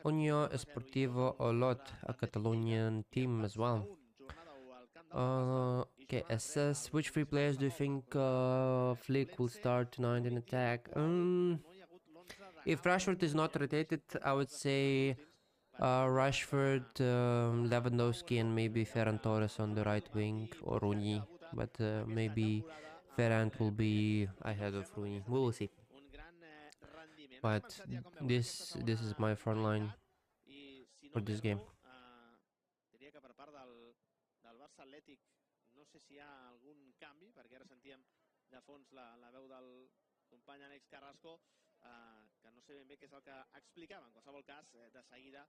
Unió Esportivo Olot, a Catalonian team as well. Okay, assess which three players do you think Flick will start tonight in attack? If Rashford is not rotated, I would say Rashford, Lewandowski, and maybe Ferran Torres on the right wing, or Rooney. But maybe Ferran will be ahead of Rooney. We will see. But this is my front line for this game. Diria que per part del Barça Atlètic no sé si hi ha algun canvi, perquè ara sentíem de fons la veu del company Àlex Carrasco, que no sé ben bé què és el que explicava. En qualsevol cas, de seguida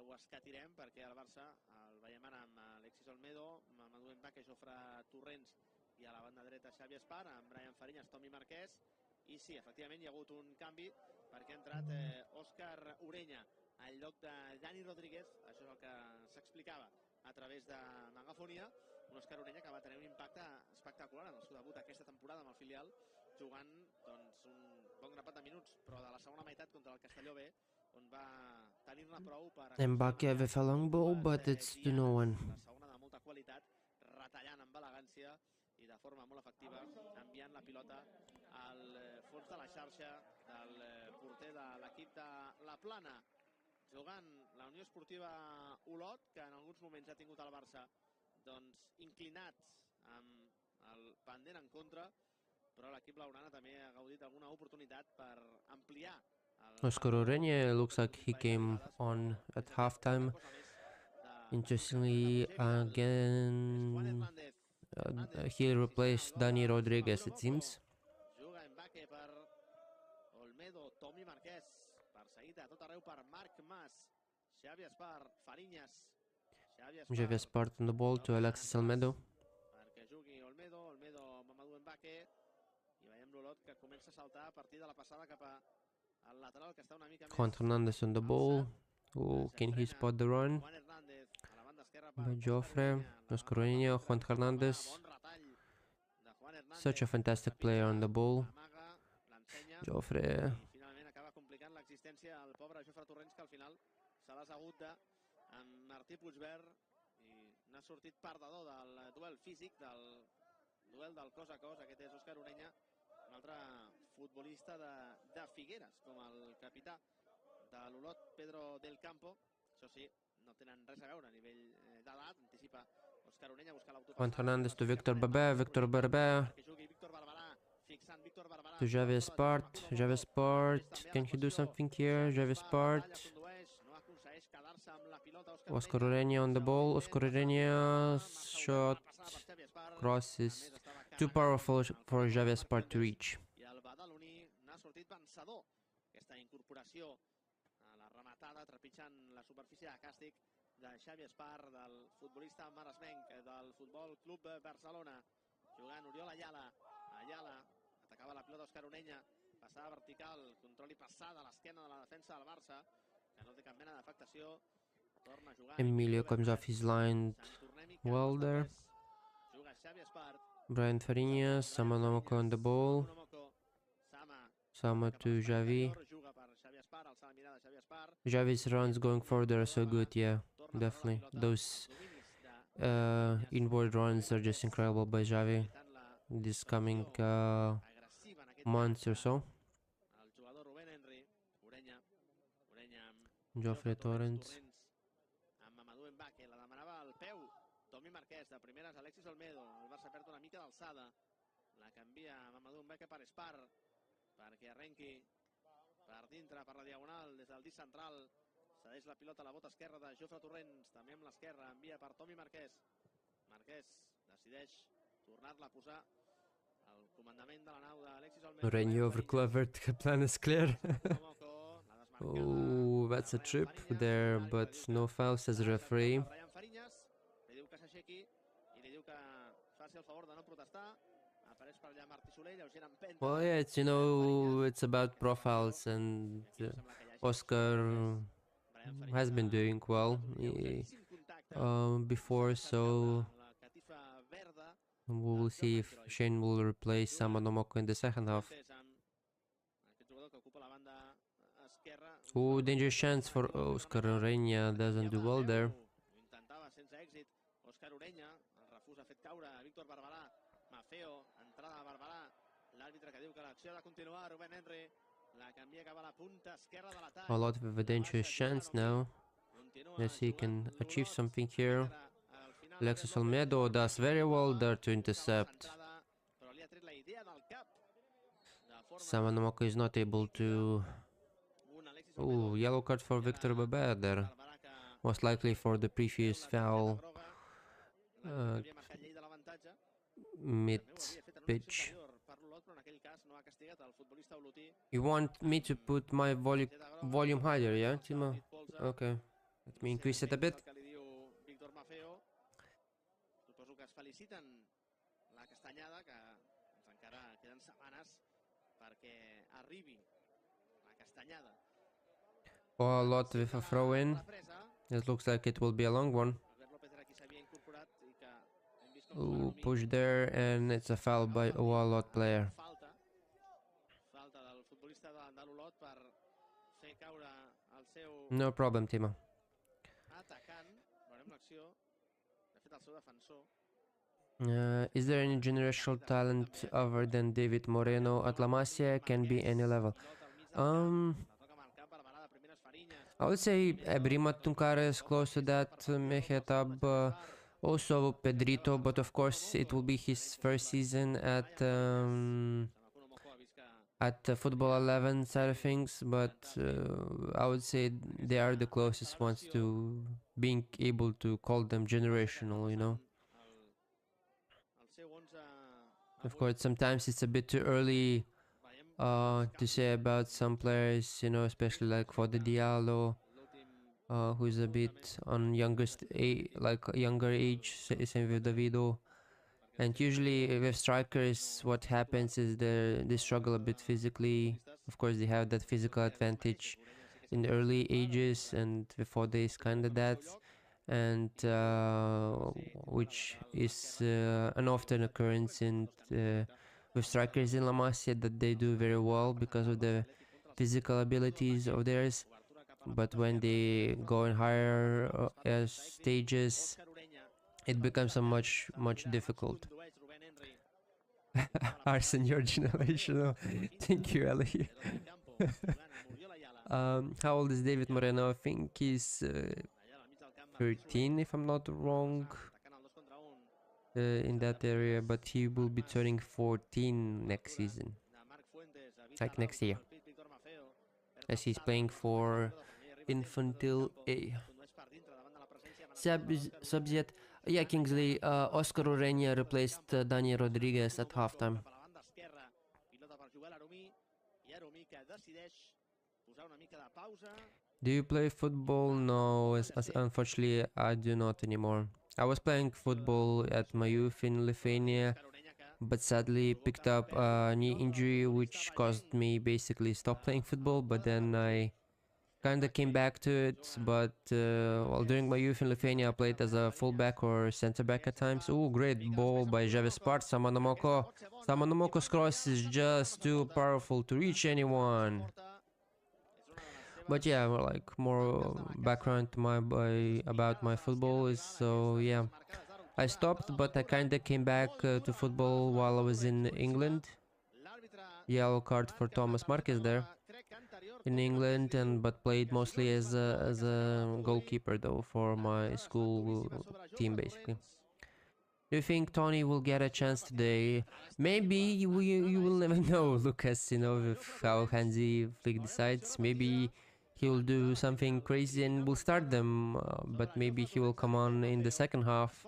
ho escatirem, perquè el Barça el veiem ara amb Alexis Olmedo, Mamadou Mbappé, Jofre Torrents, i a la banda dreta Xavi Espar, amb Brian Fariñas, Tomi Marquès, i sí, efectivament hi ha hagut un canvi, perquè ha entrat Òscar Ureña al lloc de Dani Rodríguez. Això és el que s'explicava a través de megafonia. Un Òscar Ureña que va tenir un impacte espectacular en el seu debut aquesta temporada amb el filial, jugant doncs, un bon grapat de minuts, però de la segona meitat contra el Castelló B, on va tenir-ne prou per... Mbappé with a long ball, but it's to no one. La segona de molta qualitat, retallant amb elegància i de forma molt efectiva, enviant la pilota al fons de la xarxa del porter de l'equip de La Plana. Jugant la Unió Esportiva Olot, que en alguns moments ha tingut el Barça doncs, inclinat amb el pendent en contra, però l'equip blaugrana també ha gaudit d'alguna oportunitat per ampliar. Oscar Ureña looks like he came on at halftime. Interestingly, again, he replaced Dani Rodríguez, it seems. Juga Mbappé per Olmedo, Tomi Marquès, perseguit a tot arreu per Marc Mas, Xavi Espar, Fariñas, Xavi Espar on the ball to Alexis Olmedo. Perquè jugui Olmedo, Mamadou Mbappé, i veiem l'Olot que comença a saltar a partir de la passada cap al lateral, que està una mica més... Juan Hernández on the ball. Oh, can he spot the run? By Jofre, Oscar Ureña, Juan Hernández. Such a fantastic player on the ball. Jofre. I finalment acaba complicant l'existència al pobre Jofre Torrents, que al final se l'ha hagut amb Martí Puigverd, i n'ha sortit perdedor del duel físic, del duel del cos a cos. Aquest és Òscar Ureña, un altre futbolista de Figueres, com el capità de l'Olot, Pedro del Campo. Això sí, no tenen res a veure a nivell d'edat. Anticipa Òscar Ureña, busca l'autopassada. Juan Hernández to Víctor Barbé, to Xavi Espar, can he do something here? Xavi Espar, Oscar Ureña on the ball, Oscar Ureña, shot, crosses, too powerful for Xavi Espar to reach. I el badaloní n'ha sortit vencedor. Aquesta incorporació a la rematada, trepitjant la superfície de càstig de Xavi Espar, del futbolista maresmenc del Futbol Club Barcelona. Jugant Oriol Ayala, atacava la pilota Òscar Ureña, passada vertical, control i passada a l'esquena de la defensa del Barça, que no té cap mena d'afectació. Torna a jugar Emilio comes off his line well there. Juga Xavi Espar, Brian Fariñas, Sama Nomoko on the ball. Sama to Xavi. juga per Xavi Espar, alça la mirada Xavi Espar. Xavi's runs going further are so good, yeah, definitely. Those inward runs are just incredible by Xavi this coming months or so. El jugador Rubén Henry, Ureña Jofre Torrents. amb Mamadou Mbappé, la demanava al peu Tomi Marquès, de primeres Alexis Olmedo. El Barça perd una mica d'alçada, la canvia Mamadou Mbappé per Espar, perquè arrenqui per dintre, per la diagonal, des del disc central. Cedeix la pilota a la bota esquerra de Jofre Torrents, també amb l'esquerra, envia per Tomi Marquès. Marquès decideix tornar-la a posar al comandament de la nau d'Alexis Olmedo. Ureña over clever, the plan is clear. Oh, that's a trip there, but no foul, says the referee. Brian Fariñas li diu que s'aixequi i li diu que faci el favor de no protestar. Apareix per allà Martí Soler, lleugera empenta. Well, yeah, it's, you know, it's about profiles, and Oscar has been doing well. before, so we will see if Shane will replace Samanomoko in the second half. Oh, dangerous chance for Oscar Ureña, doesn't do well there. Intentava sense èxit Òscar Ureña, el refús ha fet caure Víctor Barberà, Mafeo, entrada de Barberà, l'àrbitre que diu que l'acció ha de continuar, Rubén Henry, la canvia cap a la punta esquerra de l'atac. A lot of a dangerous chance now. Let's see he can achieve something here. Alexis Olmedo does very well there to intercept. Samanomoko is not able to... Oh, yellow card for Victor Beber there. Most likely for the previous foul. Mid-pitch. You want me to put my volume higher, yeah, Timo? Okay. Let me increase it a bit. Suposo que es feliciten la castanyada, que encara queden setmanes perquè arribi la castanyada. Oh, a lot with a throw in. It looks like it will be a long one. Ooh, push there, and it's a foul by a Olot player. No problem, Timo. Is there any generational talent other than David Moreno at La Masia? Can be any level. I would say Ebrima Tunkara is close to that, Mehetab, also Pedrito, but of course it will be his first season at the Football 11 side of things, but I would say they are the closest ones to being able to call them generational, you know. Of course, sometimes it's a bit too early to say about some players, you know, especially like for the Diallo, who's a bit on younger age, same with Davido. And usually with strikers, what happens is they struggle a bit physically. Of course, they have that physical advantage in the early ages, and before they is kind of that, and which is an often occurrence in with strikers in La Masia, that they do very well because of the physical abilities of theirs. But when they go in higher stages, it becomes a much difficult. Our senior generation. Thank you, Ali. How old is David Moreno? I think he's 13, if I'm not wrong, in that area, but he will be turning 14 next season, like next year, as he's playing for Infantile A. Subjet. Yeah, Kingsley, Oscar Ureña replaced Dani Rodriguez at halftime. Do you play football? No, as unfortunately I do not anymore. I was playing football at my youth in Lithuania, but sadly picked up a knee injury which caused me basically stop playing football, but then I kinda came back to it, but well, during my youth in Lithuania I played as a fullback or center back at times. Ooh, great ball by Javespart. Samanomoko. Samaноmoko's cross is just too powerful to reach anyone. But yeah, like more background to about my football is, so yeah, I stopped, but I kinda came back to football while I was in England. Yellow card for Thomas Marquez there in England, but played mostly as a goalkeeper though for my school team basically. Do you think Tony will get a chance today? Maybe you will never know, Lucas, you know, with how Hansi Flick decides. Maybe he will do something crazy and will start them, but maybe he will come on in the second half.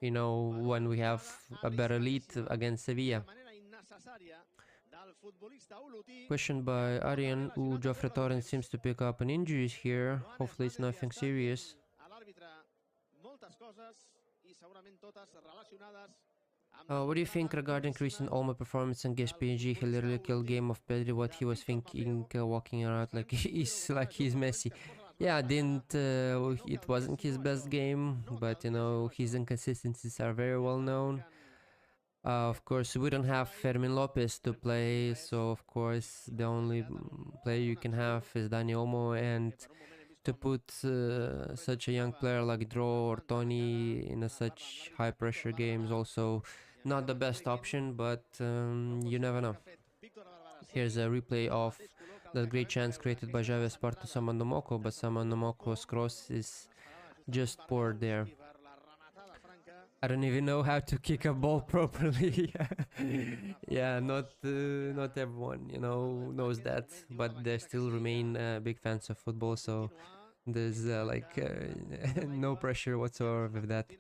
You know, when we have a better lead against Sevilla. Question by Arian. Ooh, Joffre Torrens seems to pick up an injury here. Hopefully it's nothing serious. What do you think regarding recent Olmo performance against PSG? He literally killed game of Pedri. What he was thinking, walking around like he's Messi. Yeah, didn't it wasn't his best game, but you know his inconsistencies are very well known. Of course, we don't have Fermin Lopez to play, so of course the only player you can have is Dani Olmo, and to put such a young player like Dro or Tony in a such high pressure game is also not the best option, but you never know. Here's a replay of that great chance created by Javier Esparto to Saman Nomoko, but Saman Nomoko's cross is just poor there. I don't even know how to kick a ball properly. Yeah, not everyone, you know, knows that, but they still remain big fans of football, so there's no pressure whatsoever with that.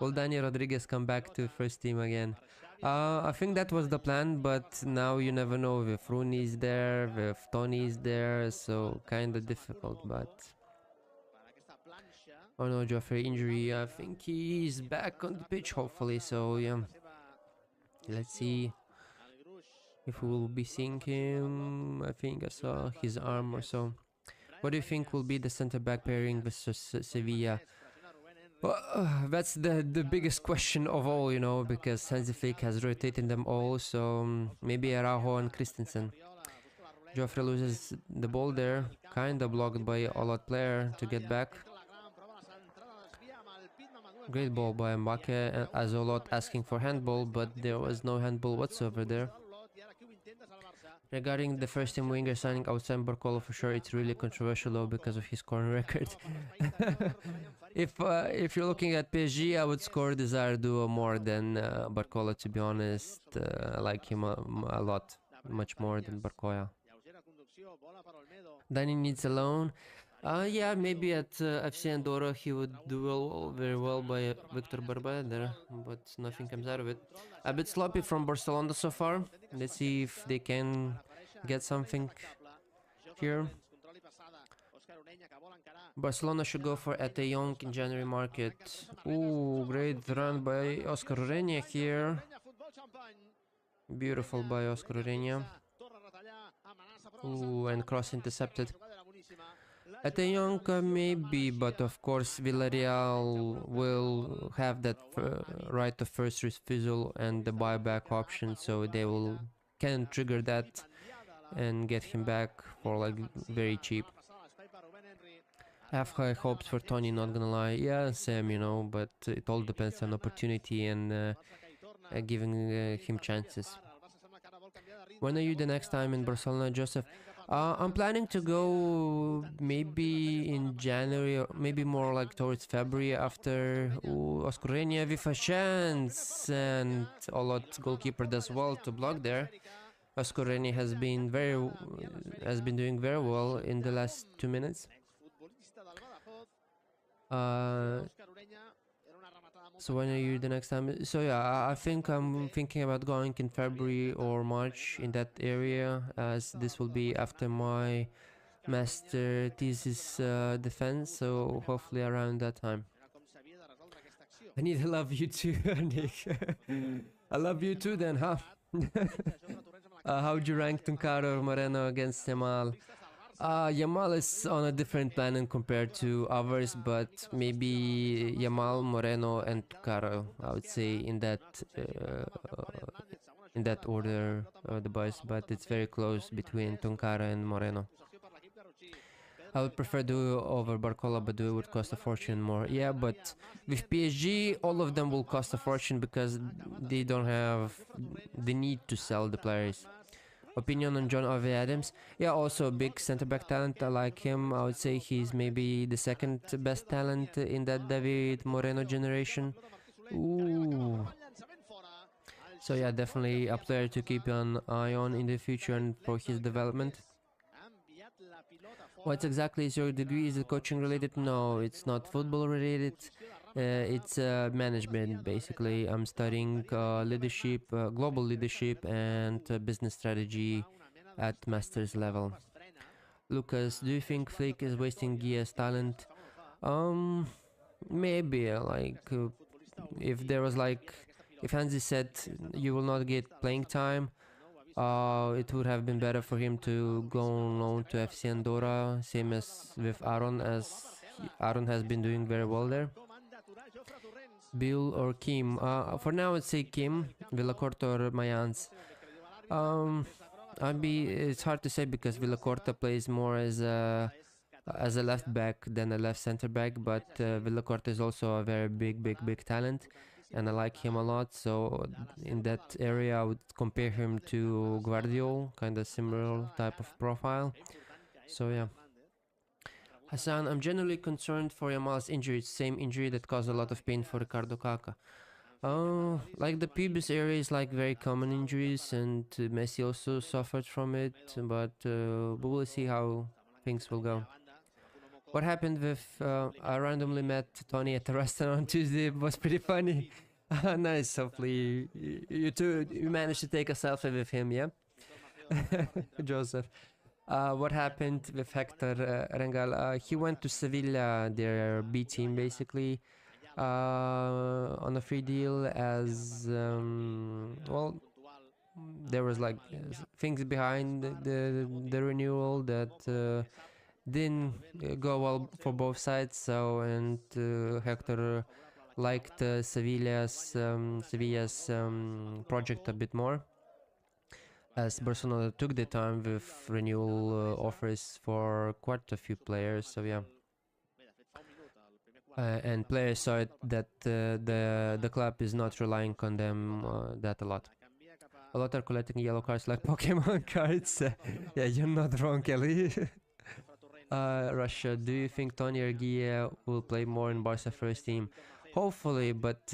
Will Daniel Rodriguez come back to first team again? I think that was the plan, but now you never know if Rooney is there, if Tony is there, so kind of difficult, but... Oh no, Joffrey injury. I think he's back on the pitch, hopefully, so yeah. Let's see if we will be seeing him. I think I saw his arm or so. What do you think will be the center-back pairing versus Sevilla? Well, that's the biggest question of all, you know, because Hansi Flick has rotated them all, so maybe Araujo and Christensen. Joffrey loses the ball there, kinda blocked by Olot player to get back. Great ball by Mbake, as Olot asking for handball, but there was no handball whatsoever there. Regarding the first team winger signing outside Barcola, for sure it's really controversial though because of his corner record. If you're looking at PSG, I would score Desire Duo more than Barcola, to be honest. I like him a lot, much more than Barcola. Danny needs a loan. Yeah, maybe at FC Andorra he would do very well by Victor Barbeder, but nothing comes out of it. A bit sloppy from Barcelona so far. Let's see if they can get something here. Barcelona should go for Atletic in January market. Ooh, great run by Oscar Ureña here. Beautiful by Oscar Ureña. Ooh, and cross intercepted. Atletic maybe, but of course Villarreal will have that right of first refusal and the buyback option, so they can trigger that and get him back for like very cheap. I have high hopes for Tony, not gonna lie. Yeah, Sam, you know, but it all depends on opportunity and giving him chances. When are you the next time in Barcelona, Joseph? I'm planning to go maybe in January or maybe more like towards February after Oscar Ureña with a chance, and Olot goalkeeper does well to block there. Oscar Ureña has been doing very well in the last 2 minutes. So when are you the next time? So yeah, I think I'm thinking about going in February or March in that area, as this will be after my master thesis defense, so hopefully around that time. I need to love you too, Nick. I love you too then, huh? How would you rank Tuncaro or Moreno against Yamal? Yamal is on a different planet compared to others, but maybe Yamal, Moreno, and Tucaro, I would say in that order, the boys. But it's very close between Tuncaro and Moreno. I would prefer Duo over Barcola, but Duo would cost a fortune more. Yeah, but with PSG, all of them will cost a fortune because they don't have the need to sell the players. Opinion on John Ove Adams? Yeah, also a big center-back talent. I like him. I would say he's maybe the second best talent in that David Moreno generation. Ooh. So yeah, definitely a player to keep an eye on in the future and for his development. What exactly is your degree? Is it coaching related? No, it's not football related. It's management, basically. I'm studying leadership, global leadership and business strategy at master's level. Lucas, do you think Flick is wasting Gia's talent? Maybe, if there was if Hansi said you will not get playing time, It would have been better for him to go on loan to FC Andorra, same as with Aaron, as Aaron has been doing very well there. Bill or Kim? For now, I'd say Kim, Villacorta or Mayans. It's hard to say because Villacorta plays more as a left back than a left center back, but Villacorta is also a very big talent, and I like him a lot. So in that area, I would compare him to Guardiol, kind of similar type of profile. So yeah. Hassan, I'm generally concerned for Yamal's injury. It's the same injury that caused a lot of pain for Ricardo Kaka. Like the pubis area is like very common injuries, and Messi also suffered from it, but we'll see how things will go. What happened with I randomly met Tony at the restaurant on Tuesday. It was pretty funny. Nice, hopefully you managed to take a selfie with him, yeah? Joseph. What happened with Hector Rengal? He went to Sevilla, their B team basically, on a free deal as, well, there was like things behind the renewal that didn't go well for both sides. So, and Hector liked Sevilla's project a bit more, as Barcelona took the time with renewal offers for quite a few players. So yeah, and players saw it that the club is not relying on them that a lot. A lot are collecting yellow cards like Pokemon cards. Yeah, you're not wrong, Kelly. Russia, do you think Tony Erguia will play more in Barca first team? Hopefully, but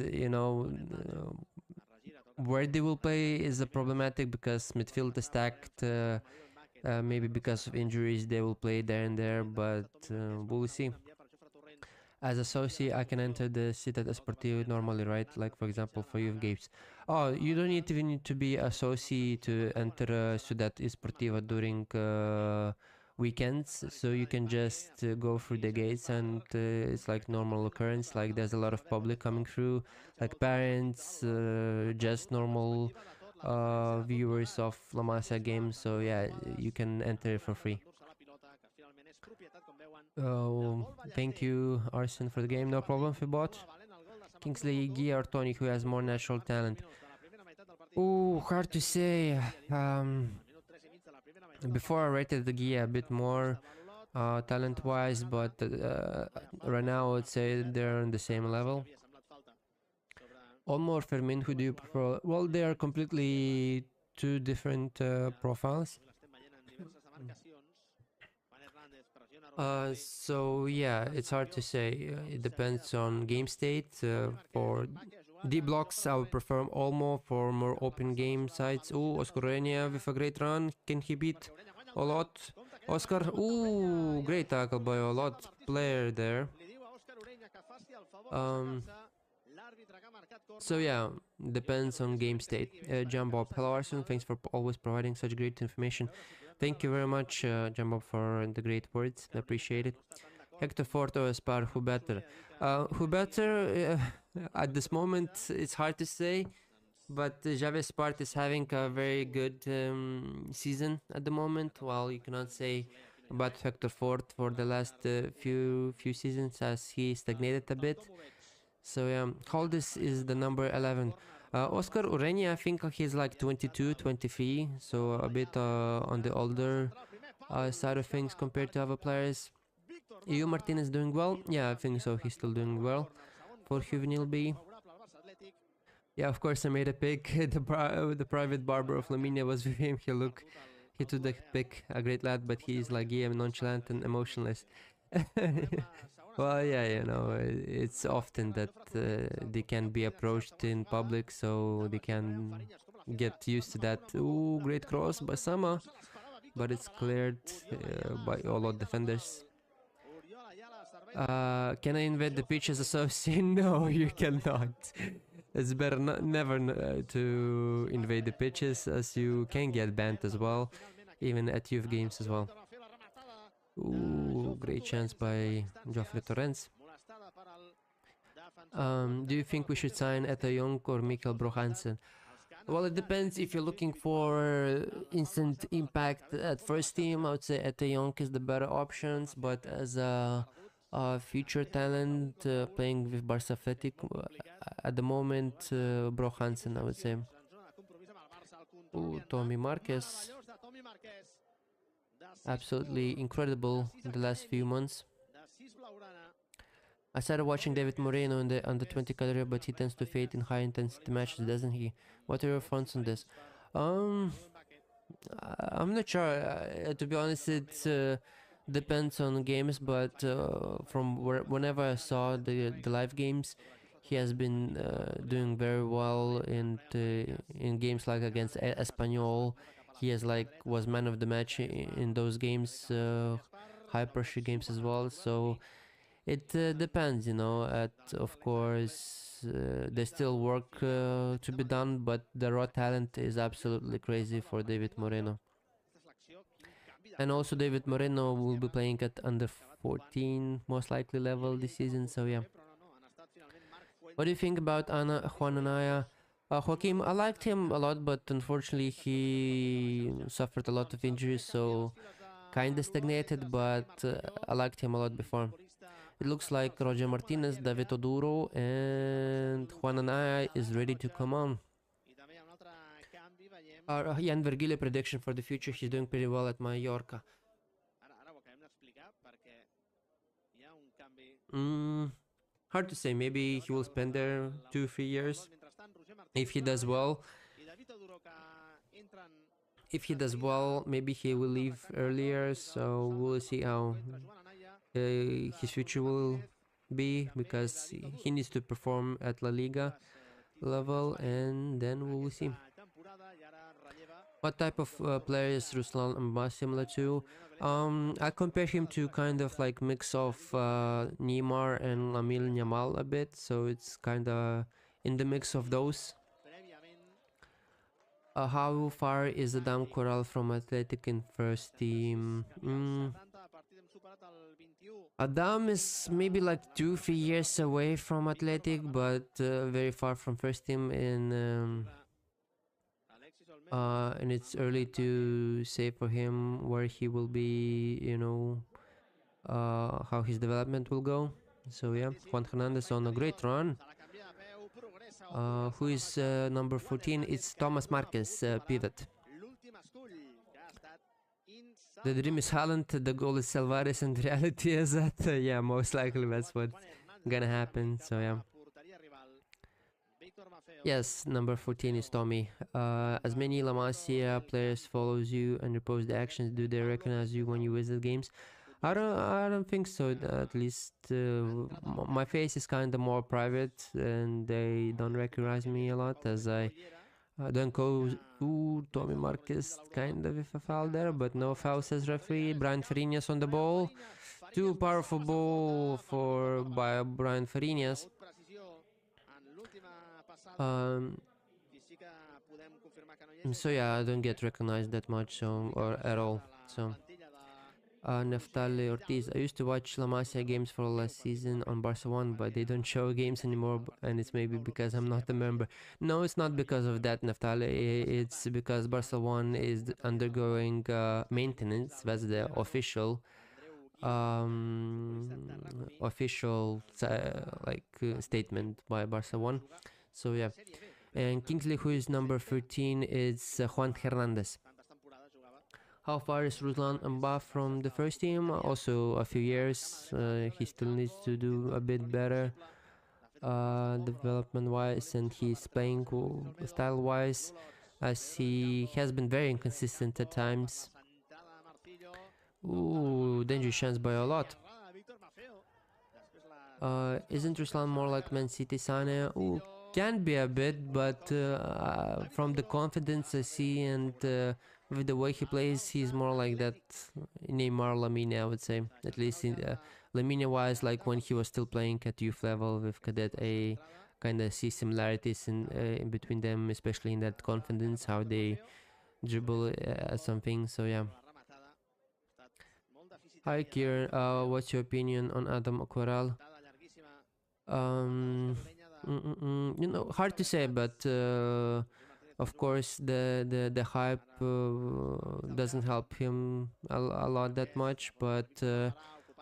where they will play is a problematic because midfield is stacked. Maybe because of injuries they will play there and there, but we'll see. As a soci, I can enter the Ciudad Esportiva normally, right? Like for example for youth games. Oh, you don't even need to be a soci to enter Ciudad Esportiva during weekends, so you can just go through the gates, and it's like normal occurrence. Like there's a lot of public coming through, like parents, just normal viewers of La Masia games. So yeah, you can enter for free. Thank you, Arsen, for the game. No problem, Fibot. Kingsley, Gia, or Tony, who has more natural talent? Oh, hard to say. Before I rated the Gia a bit more talent-wise, but right now I would say they're on the same level. Olmo or Fermin, who do you prefer? Well, they are completely two different profiles. So yeah, it's hard to say. It depends on game state. For D blocks, I would prefer Olmo. For more open game sides, Oscar Renia with a great run. Can he beat Olot? Oscar, great tackle by Olot player there. So yeah, depends on game state. Jumbo, hello Arson, thanks for always providing such great information. Thank you very much, Jumbo, for the great words. I appreciate it. Hector Ford or Aspar, who better? Who better? At this moment, it's hard to say, but Javier Spart is having a very good season at the moment, while you cannot say about Hector Ford for the last few seasons, as he stagnated a bit. So yeah, Holdis is the number 11. Oscar Urenia, I think he's like 22, 23, so a bit on the older side of things compared to other players. EU Martinez doing well? Yeah, I think so. He's still doing well for Juvenil B. Yeah, of course I made a pick. The private barber of Laminia was with him. He took the pick, a great lad, but he's like, yeah, nonchalant and emotionless. Well, yeah, you know, it's often that they can be approached in public, so they can get used to that. Ooh, great cross by Sama, but it's cleared by Olot defenders. Can I invade the pitch as a associate? No, you cannot. It's better never to invade the pitches, as you can get banned as well, even at youth games as well. Ooh, great chance by Joffrey Torrens. Do you think we should sign Etta Young or Mikkel Brohansen? Well, it depends if you're looking for instant impact at first team. I would say Ete Young is the better options, but as a future talent playing with Barça Athletic at the moment, Bro Hansen, I would say. Ooh, Tommy Marquez, absolutely incredible in the last few months. I started watching David Moreno in the under 20 category, but he tends to fade in high intensity matches, doesn't he? What are your thoughts on this? Um, I'm not sure. To be honest, it depends on games, but whenever I saw the live games, he has been doing very well in games like against Espanyol. He has was man of the match in those games, high pressure games as well. So it depends, you know. Of course, there's still work to be done, but the raw talent is absolutely crazy for David Moreno. And also, David Moreno will be playing at under 14, most likely level this season. So yeah. What do you think about Juan Anaya? Joaquim, I liked him a lot, but unfortunately he suffered a lot of injuries, so kinda stagnated. But I liked him a lot before. It looks like Roger Martinez, David Oduro, and Juan Anaya is ready to come on. Jan Vergile prediction for the future, he's doing pretty well at Mallorca. Hard to say, maybe he will spend there 2-3 years. If he does well, maybe he will leave earlier, so we'll see how his future will be, because he needs to perform at La Liga level, and then we will see. What type of player is Ruslan Mbah similar to? I compare him to kind of like mix of Neymar and Lamine Yamal a bit, so it's kind of in the mix of those. How far is Adam Corral from Atletic in first team? Adam is maybe like 2-3 years away from Atletic, but very far from first team and it's early to say for him where he will be, you know, how his development will go. So yeah, Juan Hernandez on a great run. Who is number 14? It's Thomas Marquez, pivot. The dream is Haaland, the goal is Alvarez, and the reality is that, yeah, most likely that's what's gonna happen. So yeah. Yes, number 14 is Tommy. As many La Masia players follows you and repose the actions, do they recognize you when you visit games? I don't think so. At least my face is kind of more private, and they don't recognize me a lot, as I don't go. Ooh, Tommy Marquez kind of with a foul there, but no foul, says referee. Brian Farinas on the ball. Too powerful ball by Brian Farinas. So yeah, I don't get recognized that much, or at all. So Neftali Ortiz. I used to watch La Masia games for last season on Barca 1, but they don't show games anymore, and it's maybe because I'm not a member. No, it's not because of that, Neftali. It's because Barca 1 is undergoing maintenance. That's the official statement by Barca 1. So yeah. And Kingsley, who is number 13, is Juan Hernandez. How far is Ruslan Mbah from the first team? Also a few years. He still needs to do a bit better development-wise, and he's playing style-wise, as he has been very inconsistent at times. Ooh, dangerous chance by Olot. Isn't Ruslan more like Man City Sane? Ooh, can be a bit, but from the confidence I see and with the way he plays, he's more like that Neymar Lamine, I would say. At least in Lamine wise, like when he was still playing at youth level with Cadet A, kind of see similarities in between them, especially in that confidence, how they dribble something. So yeah. Hi Kieran, what's your opinion on Adam Corral? You know, hard to say, but Of course, the hype doesn't help him a lot that much, but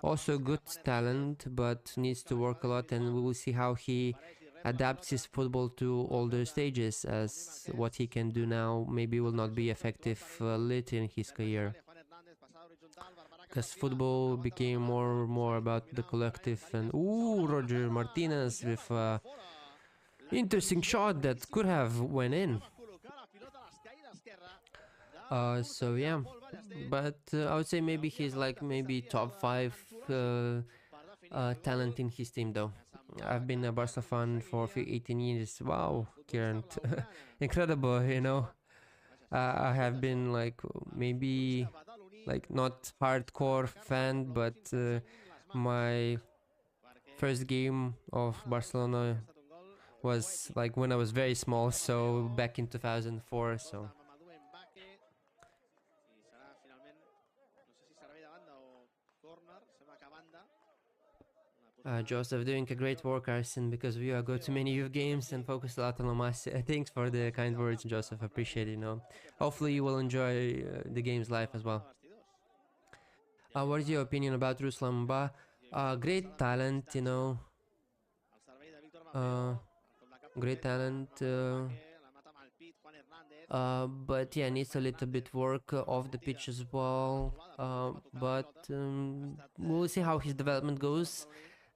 also good talent, but needs to work a lot, and we will see how he adapts his football to older stages, as what he can do now maybe will not be effective later in his career, because football became more about the collective. And Roger Martinez with interesting shot that could have went in. So yeah, but I would say maybe he's like maybe top 5 talent in his team though. I've been a Barca fan for 18 years. Wow, Kieran, incredible, you know. I have been like maybe like not hardcore fan, but my first game of Barcelona was like when I was very small, so back in 2004. So Joseph doing a great work, Arsen, because we go to many youth games and focus a lot on Lamas. Thanks for the kind words, Joseph. Appreciate it. You know, hopefully you will enjoy the games live as well. What is your opinion about Ruslan Ba? Great talent, you know. Great talent. But yeah, needs a little bit work off the pitch as well. But we'll see how his development goes.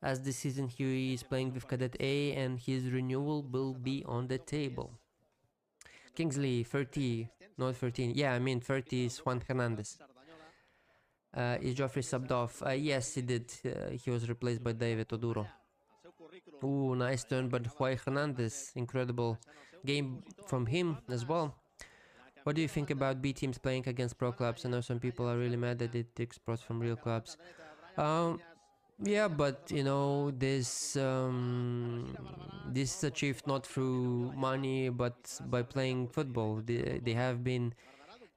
As this season he is playing with Cadet A and his renewal will be on the table. Kingsley, 30, not 13. Yeah, I mean 30 is Juan Hernandez. Is Joffrey subbed off? Yes, he did. He was replaced by David Oduro. Ooh, nice turn, but Juan Hernandez, incredible game from him as well. What do you think about B teams playing against pro clubs? I know some people are really mad that it takes pros from real clubs. Yeah, but you know, this is achieved not through money, but by playing football. They have been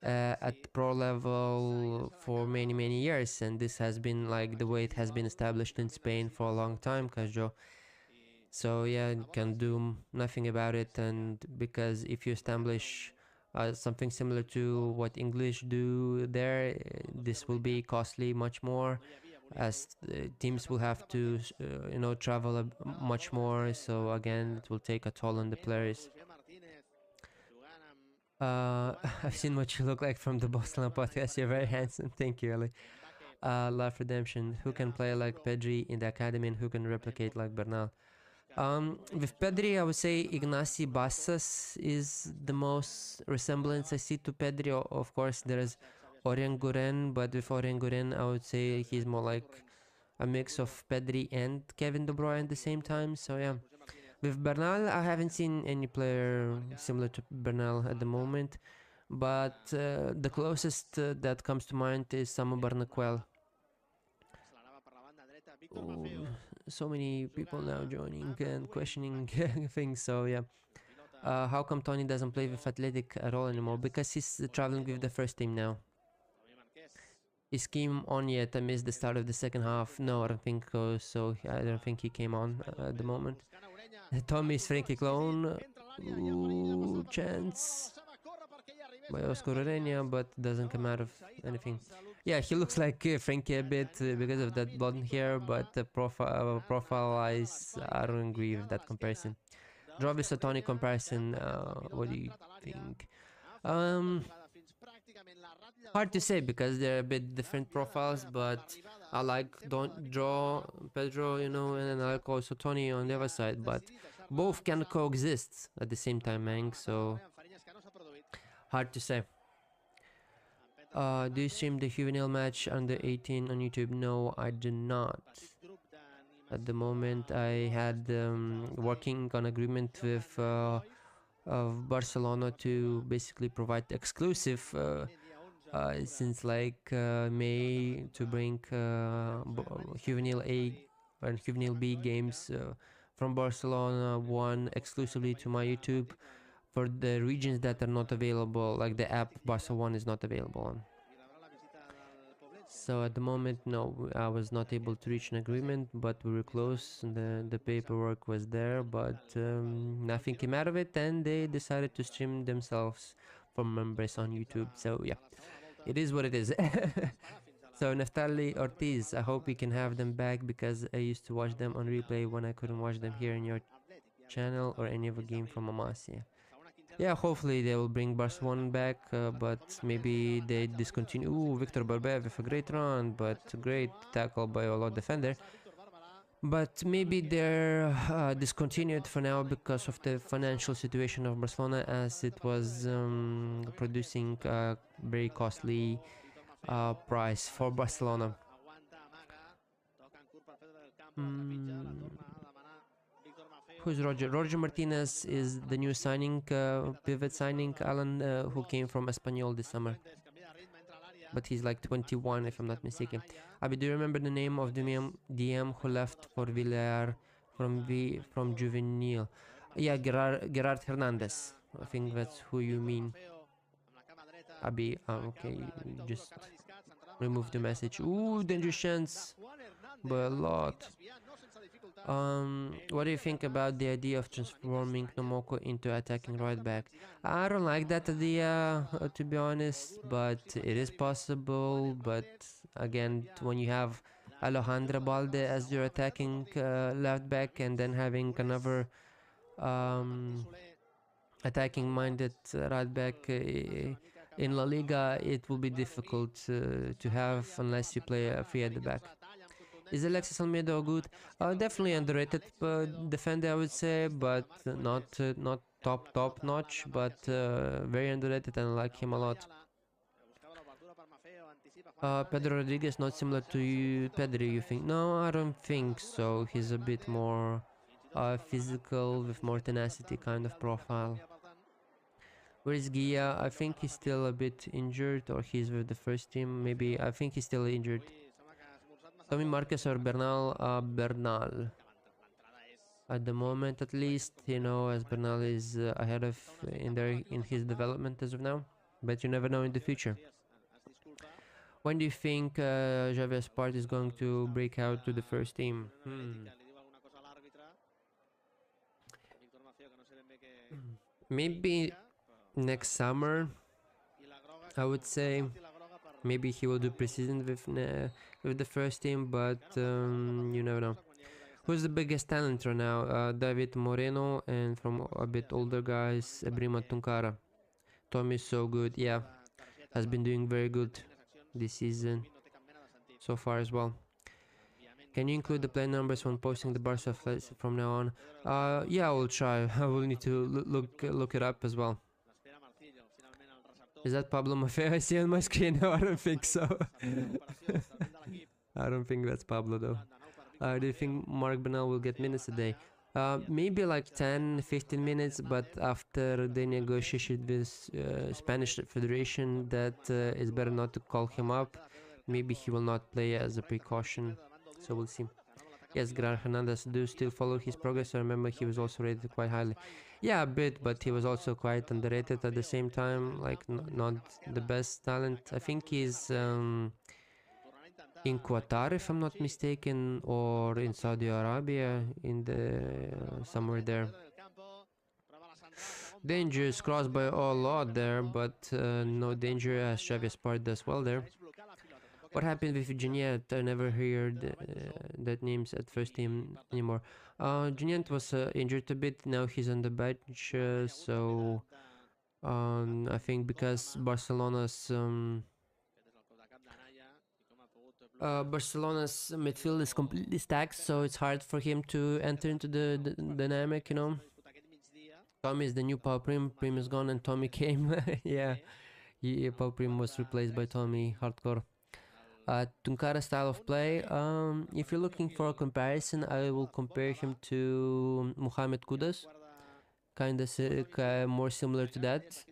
at the pro level for many years, and this has been like the way it has been established in Spain for a long time, Cajo. So yeah, you can do nothing about it, and because if you establish something similar to what English do there, this will be costly much more, as teams will have to you know, travel much more, so again it will take a toll on the players. I've seen what you look like from the Barcelona podcast. You're very handsome. Thank you, Ali. Love Redemption. Who can play like Pedri in the academy and who can replicate like Bernal? With Pedri, I would say Ignacy Bassas is the most resemblance I see to Pedri. Of course, there's Orenguren, but with Orenguren, I would say he's more like a mix of Pedri and Kevin De Bruyne at the same time. So yeah, with Bernal, I haven't seen any player similar to Bernal at the moment, but the closest that comes to mind is Samu Barnaquel. Ooh, so many people now joining and questioning things. So yeah, how come Tony doesn't play with Atletic at all anymore? Because he's traveling with the first team now. Is Kim on yet? I missed the start of the second half. No, I don't think so. So I don't think he came on at the moment. Tommy is Frankie Clone. Ooh, chance by Oscar Urenia, but doesn't come out of anything. Yeah, he looks like Frankie a bit because of that blonde hair, but the profile-wise, I don't agree with that comparison. Jarvis a Tony comparison, what do you think? Hard to say because they're a bit different profiles, but I like don't draw Pedro, you know, and I like also Tony on the other side, but both can coexist at the same time, man, so hard to say. Do you stream the juvenile match under 18 on YouTube? No, I do not. At the moment, I had working on agreement with of Barcelona to basically provide exclusive since like May to bring juvenile A and juvenile B games from Barcelona one exclusively to my YouTube for the regions that are not available, like the app Barca 1 is not available on. So at the moment, no, I was not able to reach an agreement, but we were close. The paperwork was there, but nothing came out of it, and they decided to stream themselves for members on YouTube. So yeah, it is what it is. So Naftali Ortiz, I hope we can have them back because I used to watch them on replay when I couldn't watch them here in your channel or any other game from Amasia. Yeah, hopefully they will bring Barcelona back, but maybe they discontinue. Ooh, Victor Barbev with a great run, but great tackle by Olot defender. But maybe they're discontinued for now because of the financial situation of Barcelona, as it was producing a very costly price for Barcelona. Who's Roger? Roger Martinez is the new signing, pivot signing, Alan, who came from Espanyol this summer. But he's like 21, if I'm not mistaken. Abi, do you remember the name of the DM who left for Villar from Juvenil? Yeah, Gerard Hernandez. I think that's who you mean. Abi, okay, just remove the message. Ooh, dangerous chance, but a lot. What do you think about the idea of transforming Nomoko into attacking right back? I don't like that idea, to be honest, but it is possible. But again, when you have Alejandra Balde as your attacking left back and then having another um, attacking minded right back in La Liga, it will be difficult to have unless you play a free at the back. Is Alexis Almeida good? Definitely underrated defender, I would say, but not top notch, but very underrated, and I like him a lot. Pedro Rodriguez not similar to you, Pedri, you think? No, I don't think so. He's a bit more physical with more tenacity kind of profile. Where is Gia? I think he's still a bit injured, or he's with the first team. Maybe I think he's still injured. Tommy Marquez or Bernal? Bernal. At the moment, at least, you know, as Bernal is ahead of in his development as of now. But you never know in the future. When do you think Javier Spart is going to break out to the first team? Maybe next summer, I would say. Maybe he will do preseason with the first team, but you never know. Who's the biggest talent right now? David Moreno, and from a bit older guys, Ebrima Tunkara. Tommy is so good, yeah, has been doing very good this season so far as well. Can you include the play numbers when posting the Barça flights from now on? Yeah, I will try. I will need to look it up as well. Is that Pablo Maffei I see on my screen? No, I don't think so. I don't think that's Pablo though. Do you think Mark Bernal will get minutes today? Maybe like 10-15 minutes, but after the negotiation with Spanish Federation, that it's better not to call him up. Maybe he will not play as a precaution, so we'll see. Yes, Gerard Hernandez, do you still follow his progress? I remember he was also rated quite highly. Yeah, a bit, but he was also quite underrated at the same time, like not the best talent. I think he's in Qatar, if I'm not mistaken, or in Saudi Arabia, in the somewhere there. Dangerous cross by Olot there, but no danger as Xavi Spart does well there. What happened with Geniet? I never heard that names at first team anymore. Geniet was injured a bit, now he's on the bench, so I think because Barcelona's midfield is completely stacked, so it's hard for him to enter into the dynamic, you know. Tommy is the new Paul Prim. Prim is gone and Tommy came. Yeah, Paul Prim was replaced by Tommy Hardcore. Tunkara style of play. If you're looking for a comparison, I will compare him to Mohamed Kudus. Kinda more similar to that.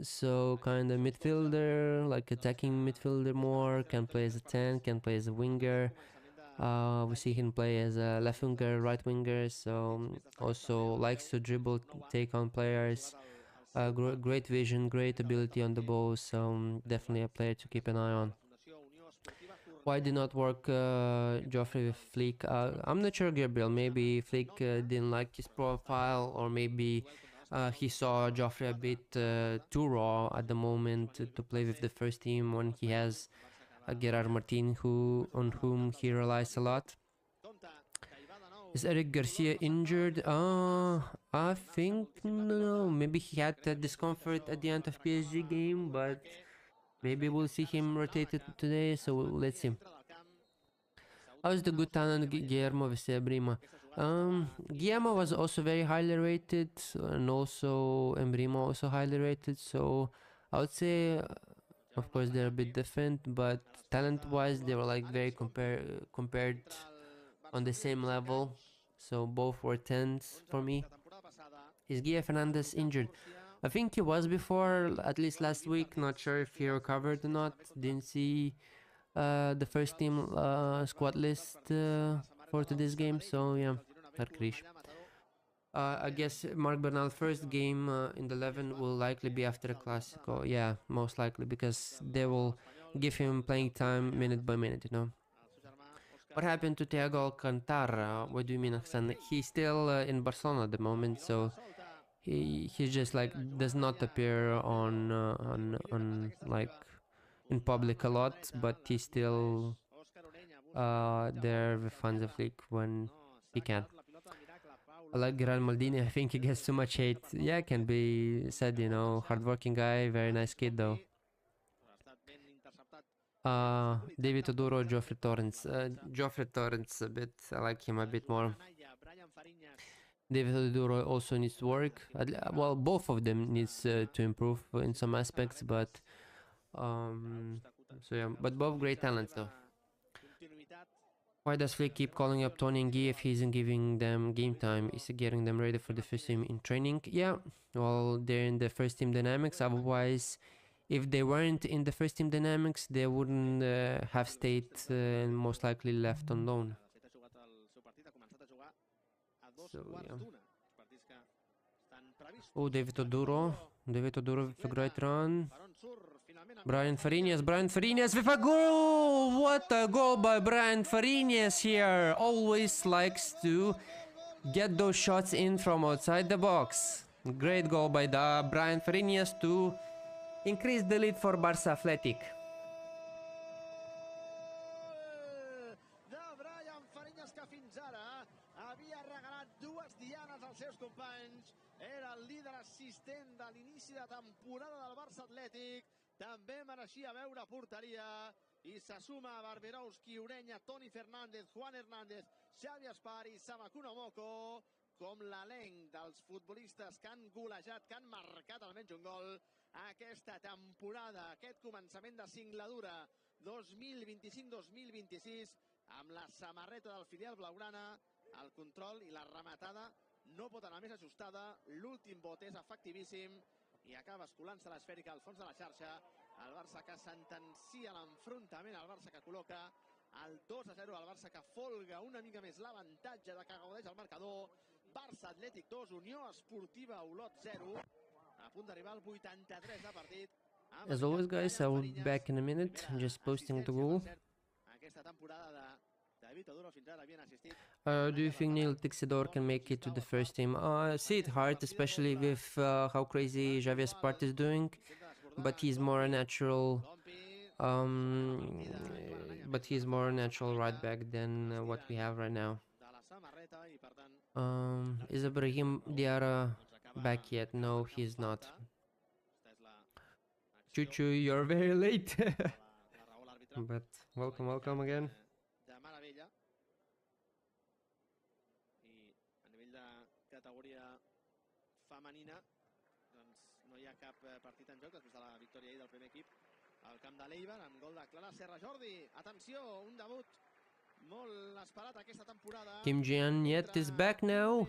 So kinda midfielder, like attacking midfielder more, can play as a 10, can play as a winger. We see him play as a left winger, right winger, so also likes to dribble, take on players. Great vision, great ability on the ball, so definitely a player to keep an eye on. Why did not work Joffrey with Flick? I'm not sure, Gabriel. Maybe Flick didn't like his profile, or maybe he saw Joffrey a bit too raw at the moment to play with the first team when he has Gerard Martin, on whom he relies a lot. Is Eric Garcia injured? I think no. Maybe he had discomfort at the end of PSG game, but maybe we'll see him rotated today. So let's see. How's the good talent Guillermo Vicebrima? Guillermo was also very highly rated, and also Embrimo also highly rated. So I would say, of course, they're a bit different, but talent-wise, they were like very compared on the same level. So both were tens for me. Is Guilla Fernandez injured? I think he was before, at least last week. Not sure if he recovered or not. Didn't see the first team squad list for today's game, so yeah, Harkrish. I guess Mark Bernal first game in the 11 will likely be after the Clasico. Yeah, most likely, because they will give him playing time minute by minute, you know. What happened to Thiago Alcantara? What do you mean, Hassan? He's still in Barcelona at the moment, so he just like does not appear on like in public a lot, but he's still there with Hansa Flick when he can. I like Gerard Maldini. I think he gets too much hate. Yeah, can be said, you know, hardworking guy, very nice kid though. David Oduro, Geoffrey Torrens. Geoffrey Torrens a bit. I like him a bit more. David Oduro also needs to work. Well, both of them needs to improve in some aspects, but so yeah, but both great talents though. Why does Flick keep calling up Tony and Guy if he isn't giving them game time? Is he getting them ready for the first team in training? Yeah, well, they're in the first team dynamics. Otherwise, if they weren't in the first team dynamics, they wouldn't have stayed and most likely left on loan. So, yeah. Oh, David Oduro. David Oduro with a great run. Brian Farinas with a goal! What a goal by Brian Farinas here! Always likes to get those shots in from outside the box. Great goal by the Brian Farinas to increase the lead for Barça Atletic. Era el líder assistent de l'inici de temporada del Barça Atlètic. També mereixia veure porteria. I se suma a Barberowski, Ureña, Toni Fernández, Juan Hernández, Xavi Espar i Samakuna Moko, com l'elenc dels futbolistes que han golejat, que han marcat almenys un gol aquesta temporada, aquest començament de singladura 2025-2026, amb la samarreta del filial blaugrana, el control i la rematada no pot anar més ajustada, l'últim bot és efectivíssim i acaba escolant-se l'esfèrica al fons de la xarxa. El Barça que sentencia l'enfrontament, el Barça que col·loca el 2-0, el Barça que folga una mica més l'avantatge de que gaudeix el marcador. Barça Atlètic 2, Unió Esportiva Olot 0, a punt d'arribar al 83 de partit. As always, guys, I will be back in a minute, just posting the goal. Aquesta temporada de do you think Neil Tixidor can make it to the first team? I see it hard, especially with how crazy Javier Spart is doing, but he's more a natural right back than what we have right now. Is Ibrahim Diarra back yet? No, he's not. Chuchu, you're very late. But welcome again. Femenina, doncs no hi ha cap partit en joc després de la victòria ahir del primer equip al camp de l'Eibar, amb gol de Clara Serra. Jordi, atenció, un debut molt esperat aquesta temporada. Kim Ji-Yet is back now.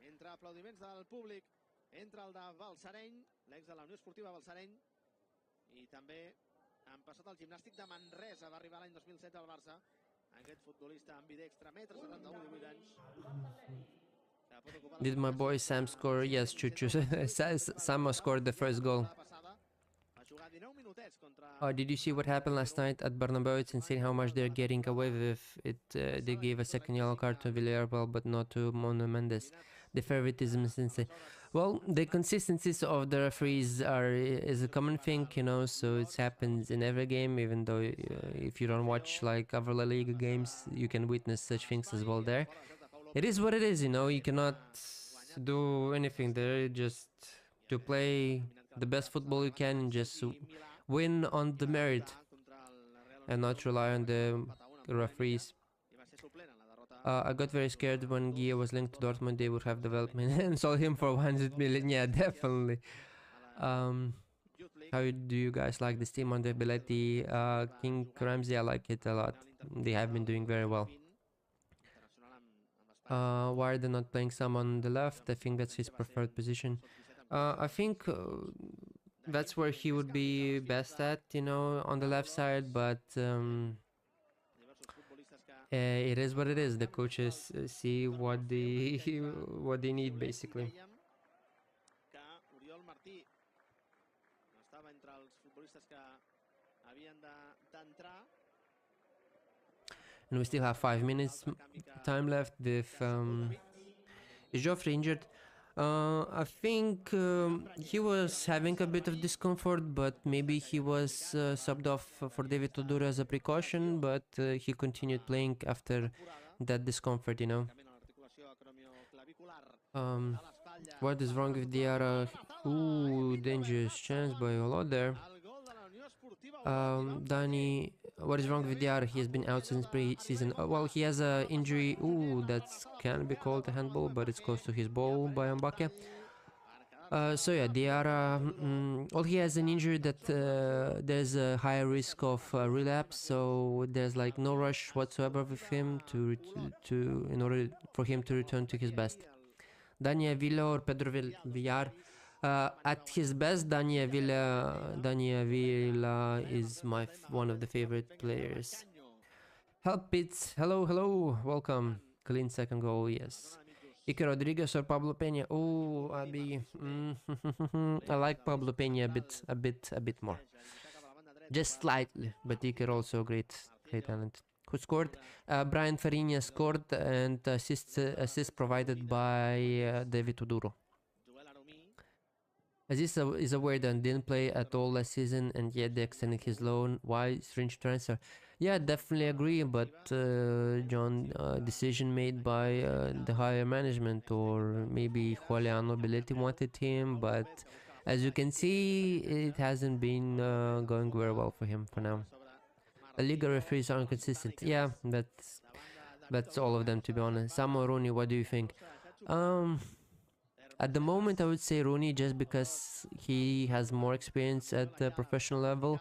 Entre aplaudiments del públic, entre el de Balsareny, l'ex de la Unió Esportiva Balsareny, i també han passat al gimnàstic de Manresa, va arribar l'any 2016 al Barça, aquest futbolista ambidextre, 1,71 m, 18 anys. Did my boy Sam score? Yes, Chuchu. Sam scored the first goal. minutets contra... Did you see what happened last night at Bernabeu? It's insane how much they're getting away with it. They gave a second yellow card to Villarreal, but not to Mono Mendes. The favoritism is insane. Well, the consistencies of the referees is a common thing, you know, so it happens in every game, even though if you don't watch like other La Liga games, you can witness such things as well there. It is what it is, you know, you cannot do anything there, just to play the best football you can and just win on the merit and not rely on the referees. I got very scared when Gia was linked to Dortmund. They would have development and sold him for 100 million. Yeah, definitely. How do you guys like this team under Belletti? King Ramsey, I like it a lot. They have been doing very well. Why are they not playing someone on the left? I think that's his preferred position. I think that's where he would be best at, you know, on the left side, but it is what it is. The coaches see what they what they need, basically. And we still have 5 minutes time left with is Joffrey injured? I think he was having a bit of discomfort, but maybe he was subbed off for David Oduro as a precaution, but he continued playing after that discomfort, you know. What is wrong with Diarra? Ooh, dangerous chance by Olot there. Danny, what is wrong with Diarra? He has been out since pre-season. Well, he has a injury. Ooh, that can be called a handball, but it's close to his ball by Mbake. So yeah, Diarra, well, he has an injury that there's a higher risk of relapse, so there's like no rush whatsoever with him in order for him to return to his best. Dani Avila or Pedro Villar? At his best, Dani Avila is one of the favorite players. Help it! Hello, welcome. Clean second goal, yes. Ike Rodriguez or Pablo Peña? Oh, Abi. I like Pablo Peña a bit more. Just slightly, but Ike also great talent. Who scored? Brian Farina scored, and assist provided by David Oduro. Aziz is aware that didn't play at all last season, and yet they extended his loan. Why strange transfer? Yeah, definitely agree, but John, decision made by the higher management, or maybe Juliano Belletti wanted him, but as you can see, it hasn't been going very well for him for now. The Liga referees are inconsistent. Yeah, that's all of them, to be honest. Samuel Rooney, what do you think? At the moment, I would say Rooney, just because he has more experience at the professional level.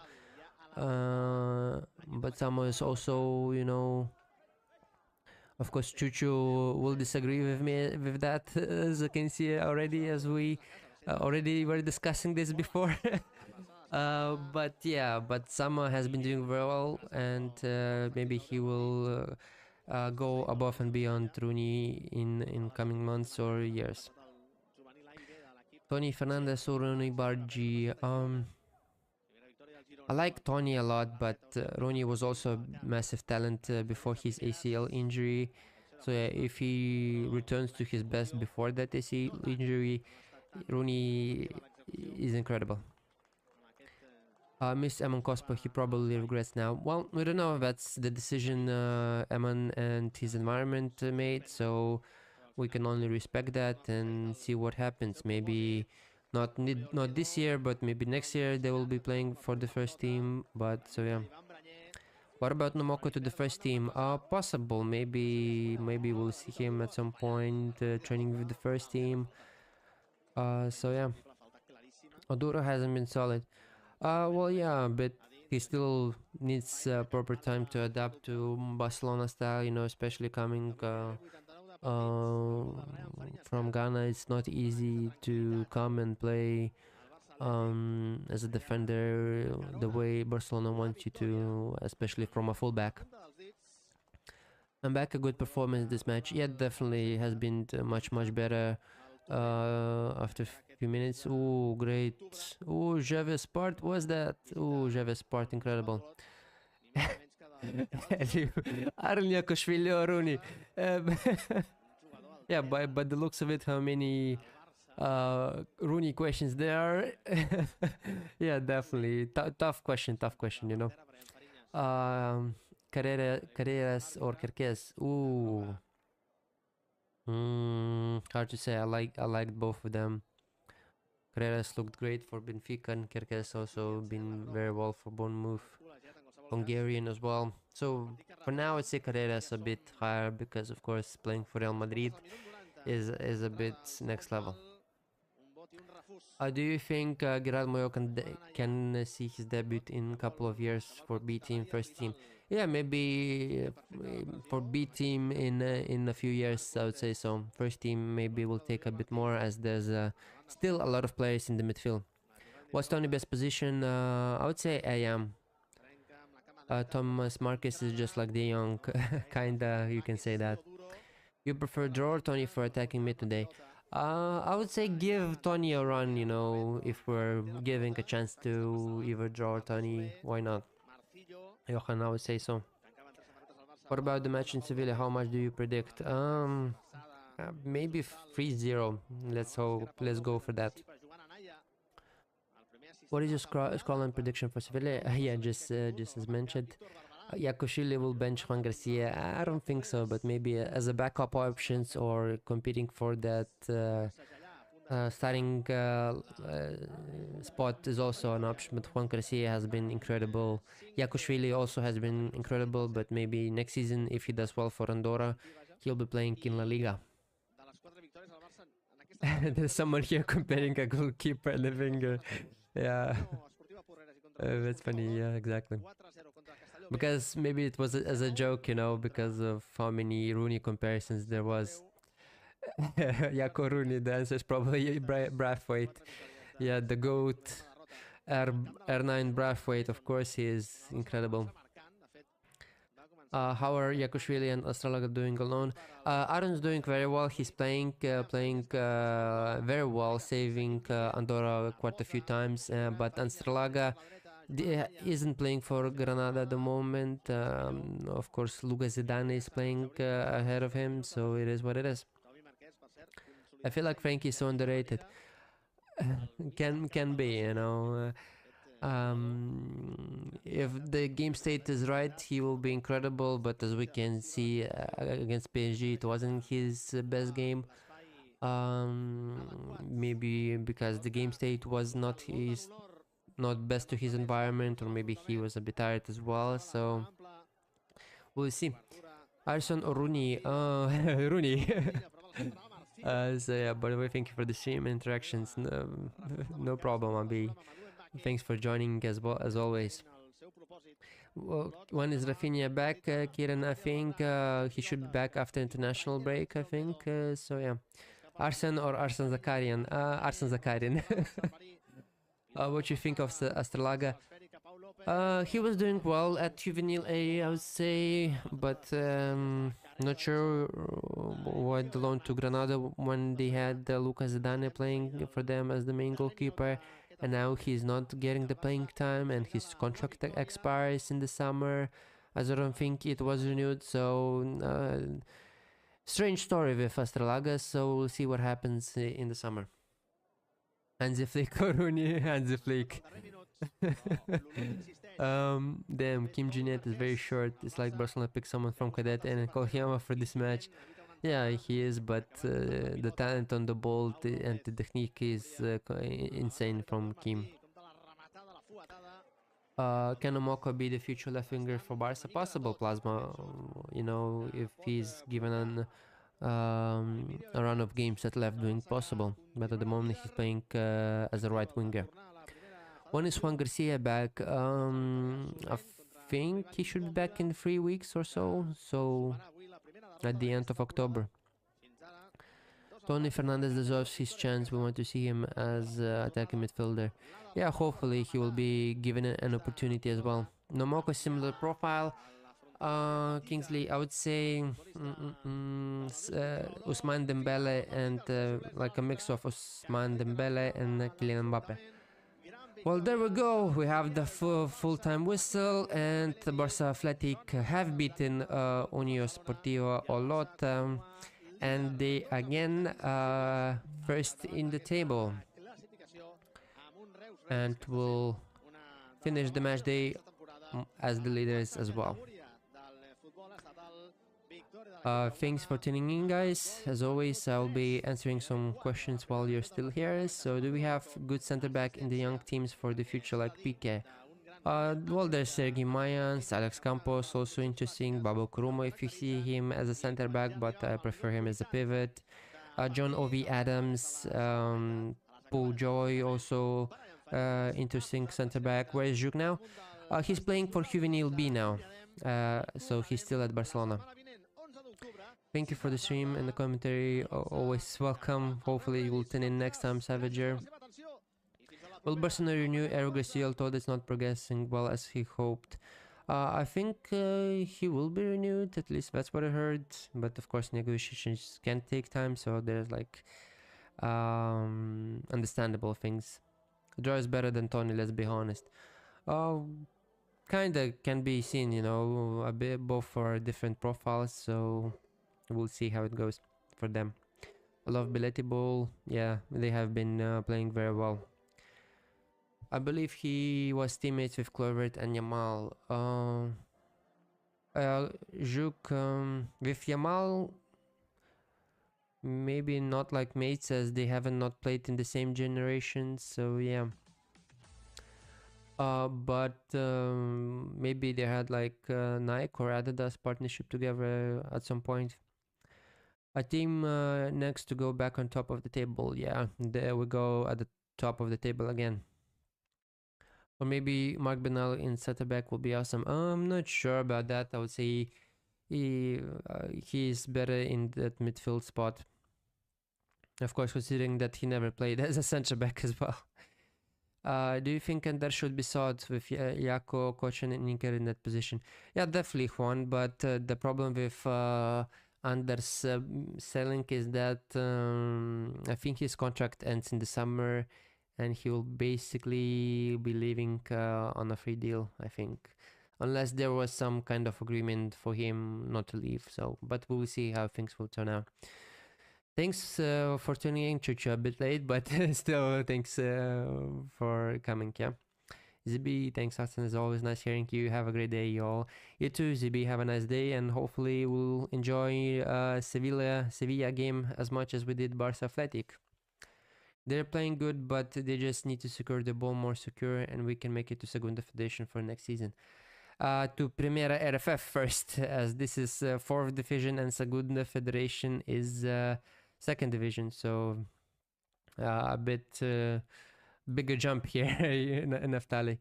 But Samuel is also, you know, of course, Chuchu will disagree with me with that, as you can see already, as we already were discussing this before. But yeah, but Samuel has been doing very well, and maybe he will go above and beyond Rooney in coming months or years. Tony Fernandez or Rooney Bargi? I like Tony a lot, but Rooney was also a massive talent before his ACL injury. So yeah, if he returns to his best before that ACL injury, Rooney is incredible. Miss Eman Cosper, he probably regrets now. Well, we don't know if that's the decision Eman and his environment made, so we can only respect that and see what happens. Maybe not this year, but maybe next year they will be playing for the first team. But so yeah. What about Nomoko to the first team? Possible. Maybe we'll see him at some point training with the first team. So yeah. Oduro hasn't been solid. Well, yeah, but he still needs proper time to adapt to Barcelona style, you know, especially coming from Ghana. It's not easy to come and play as a defender the way Barcelona wants you to, especially from a fullback. I'm back, a good performance this match. Yeah, definitely has been much better After a few minutes. Oh, great. Oh, Javis part was that? Oh, Javis part incredible. Aaron Yakashvili or Rooney. Yeah, by the looks of it, how many Rooney questions there are? Yeah, definitely. Tough question, you know. Carreras or Kerkez. Ooh. Hard to say. I liked both of them. Carreras looked great for Benfica and Kerkez also been very well for Bournemouth. Hungarian as well. So for now, I'd say Carreras a bit higher because, of course, playing for Real Madrid is a bit next level. Do you think Gerard Moyo can see his debut in a couple of years for B team, first team? Yeah, maybe for B team in a few years, I would say so. First team maybe will take a bit more as there's still a lot of players in the midfield. What's Tony's best position? I would say AM. Thomas Marcus is just like De Jong, kinda, you can say that. You prefer draw or Tony for attacking mid today? I would say give Tony a run, you know, if we're giving a chance to either draw or Tony, why not? Johan, I would say so. What about the match in Sevilla? How much do you predict? Maybe 3-0. Let's go for that. What is your scoreline prediction for Sevilla? Yeah, just as mentioned. Yakushili will bench Juan Garcia. I don't think so, but maybe as a backup options or competing for that starting spot is also an option. But Juan Garcia has been incredible. Yakushvili also has been incredible, but maybe next season, if he does well for Andorra, he'll be playing in La Liga. There's someone here comparing a goalkeeper and a winger. Yeah. That's funny, yeah, exactly. Because maybe it was as a joke, you know, because of how many Rooney comparisons there was. Jaco Rooney, the answer is probably Braithwaite. Yeah, the GOAT. R9 Braithwaite, of course, he is incredible. How are Yakushvili and Astralaga doing alone? Aaron's doing very well. He's playing very well, saving Andorra quite a few times. But Astralaga isn't playing for Granada at the moment. Of course, Luca Zidane is playing ahead of him, so it is what it is. I feel like Frankie is so underrated. Can be, you know. If the game state is right, he will be incredible. But as we can see against PSG, it wasn't his best game. Maybe because the game state was not best to his environment, or maybe he was a bit tired as well. So we'll see. Arson or Rooney? Rooney. So yeah, by the way, thank you for the stream interactions. No problem, Abi. Thanks for joining as well as always. Well, when is Rafinha back, Kieran? I think he should be back after international break. I think so. Yeah, Arsen or Arsen Zakarian? Arsen Zakarian. What you think of Astralaga? He was doing well at Juvenile A, I would say, but not sure why the loan to Granada when they had Lucas Zidane playing for them as the main goalkeeper, and now he's not getting the playing time, and his contract expires in the summer, as I don't think it was renewed. So strange story with Astralaga. So we'll see what happens in the summer. Hansi Flick or Rooney? Hansi Flick. Damn, Kim Ji-net is very short. It's like Barcelona picked someone from Cadet and call him up for this match. Yeah, he is, but the talent on the ball and the technique is insane from Kim. Can Omoko be the future left winger for Barca? Possible, Plasma. You know, if he's given a run of games at left wing, possible. But at the moment, he's playing as a right winger. When is Juan Garcia back? I think he should be back in 3 weeks or so. So at the end of October. Tony Fernandez deserves his chance. We want to see him as attacking midfielder. Yeah, hopefully he will be given an opportunity as well. Nomoko, similar profile. Kingsley, I would say Ousmane Dembele and like a mix of Ousmane Dembele and Kylian Mbappe. Well, there we go. We have the full-time whistle, and Barça Athletic have beaten Unió Sportiva Olot, and they again first in the table, and will finish the match day as the leaders as well. Thanks for tuning in, guys. As always, I'll be answering some questions while you're still here. So, do we have good center back in the young teams for the future, like Pique? Well, there's Sergi Mayans, Alex Campos, also interesting. Babo Kurumo, if you see him as a center back, but I prefer him as a pivot. John Ovi Adams, Paul Joy, also interesting center back. Where is Juk now? He's playing for Juvenil B now, so he's still at Barcelona. Thank you for the stream and the commentary. Always welcome. Hopefully you will tune in next time, Savager. Will Barcelona renew Eric Garcia, although it's not progressing well as he hoped? I think he will be renewed, at least that's what I heard. But of course negotiations can take time, so there's like understandable things. Draw is better than Tony, let's be honest. Kinda can be seen, you know, a bit both for different profiles, so we'll see how it goes for them. I love Beletibol. Yeah, they have been playing very well. I believe he was teammates with Clovert and Yamal. Juk, with Yamal, maybe not like mates as they haven't not played in the same generation, so yeah. But maybe they had like Nike or Adidas partnership together at some point. A team next to go back on top of the table. Yeah, there we go at the top of the table again. Or maybe Mark Benal in center back will be awesome. I'm not sure about that. I would say he's better in that midfield spot. Of course, considering that he never played as a center back as well. Do you think Ender should be sought with Jako, Kochan, and Inker in that position? Yeah, definitely, Juan. But the problem with Anders selling is that I think his contract ends in the summer, and he will basically be leaving on a free deal, I think, unless there was some kind of agreement for him not to leave. So, but we'll see how things will turn out. Thanks for tuning in, Chuchu, a bit late, but still thanks for coming, yeah. Zibi, thanks Hassan, it's always nice hearing you. Have a great day, y'all. You too, Zibi, have a nice day, and hopefully we'll enjoy Sevilla game as much as we did Barça Athletic. They're playing good, but they just need to secure the ball more secure, and we can make it to Segunda Federation for next season. To Primera RFF first, as this is 4th division and Segunda Federation is 2nd division, so a bit bigger jump here, Naftali.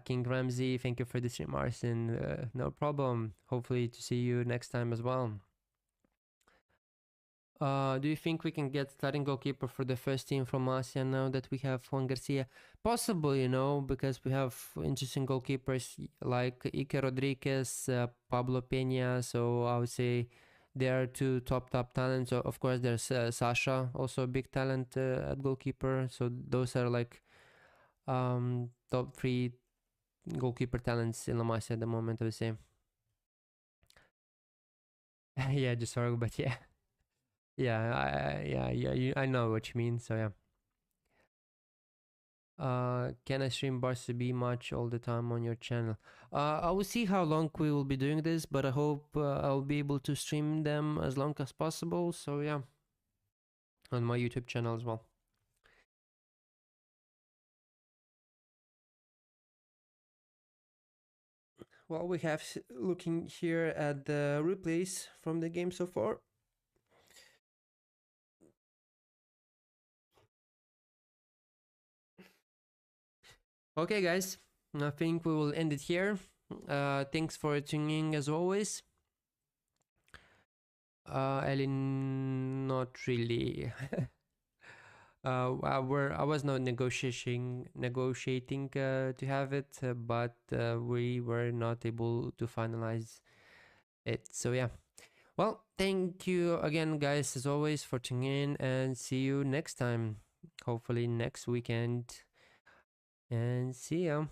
King Ramsey, thank you for the stream, Marcin. No problem. Hopefully to see you next time as well. Do you think we can get starting goalkeeper for the first team from Asia now that we have Juan Garcia? Possible, you know, because we have interesting goalkeepers like Ike Rodriguez, Pablo Peña. So I would say they are two top talents. So of course, there's Sasha, also a big talent at goalkeeper. So those are like top 3 goalkeeper talents in La Masia at the moment, I would say. Yeah, just sorry, but yeah. Yeah, I know what you mean, so yeah. Can I stream Barca B much all the time on your channel? I will see how long we will be doing this, but I hope I'll be able to stream them as long as possible, so yeah. On my YouTube channel as well. Well, we have looking here at the replays from the game so far. Okay, guys, I think we will end it here. Thanks for tuning in as always. Ellen, not really. I was not negotiating to have it, but we were not able to finalize So yeah. Well, thank you again, guys, as always, for tuning in, and see you next time. Hopefully next weekend. And see ya.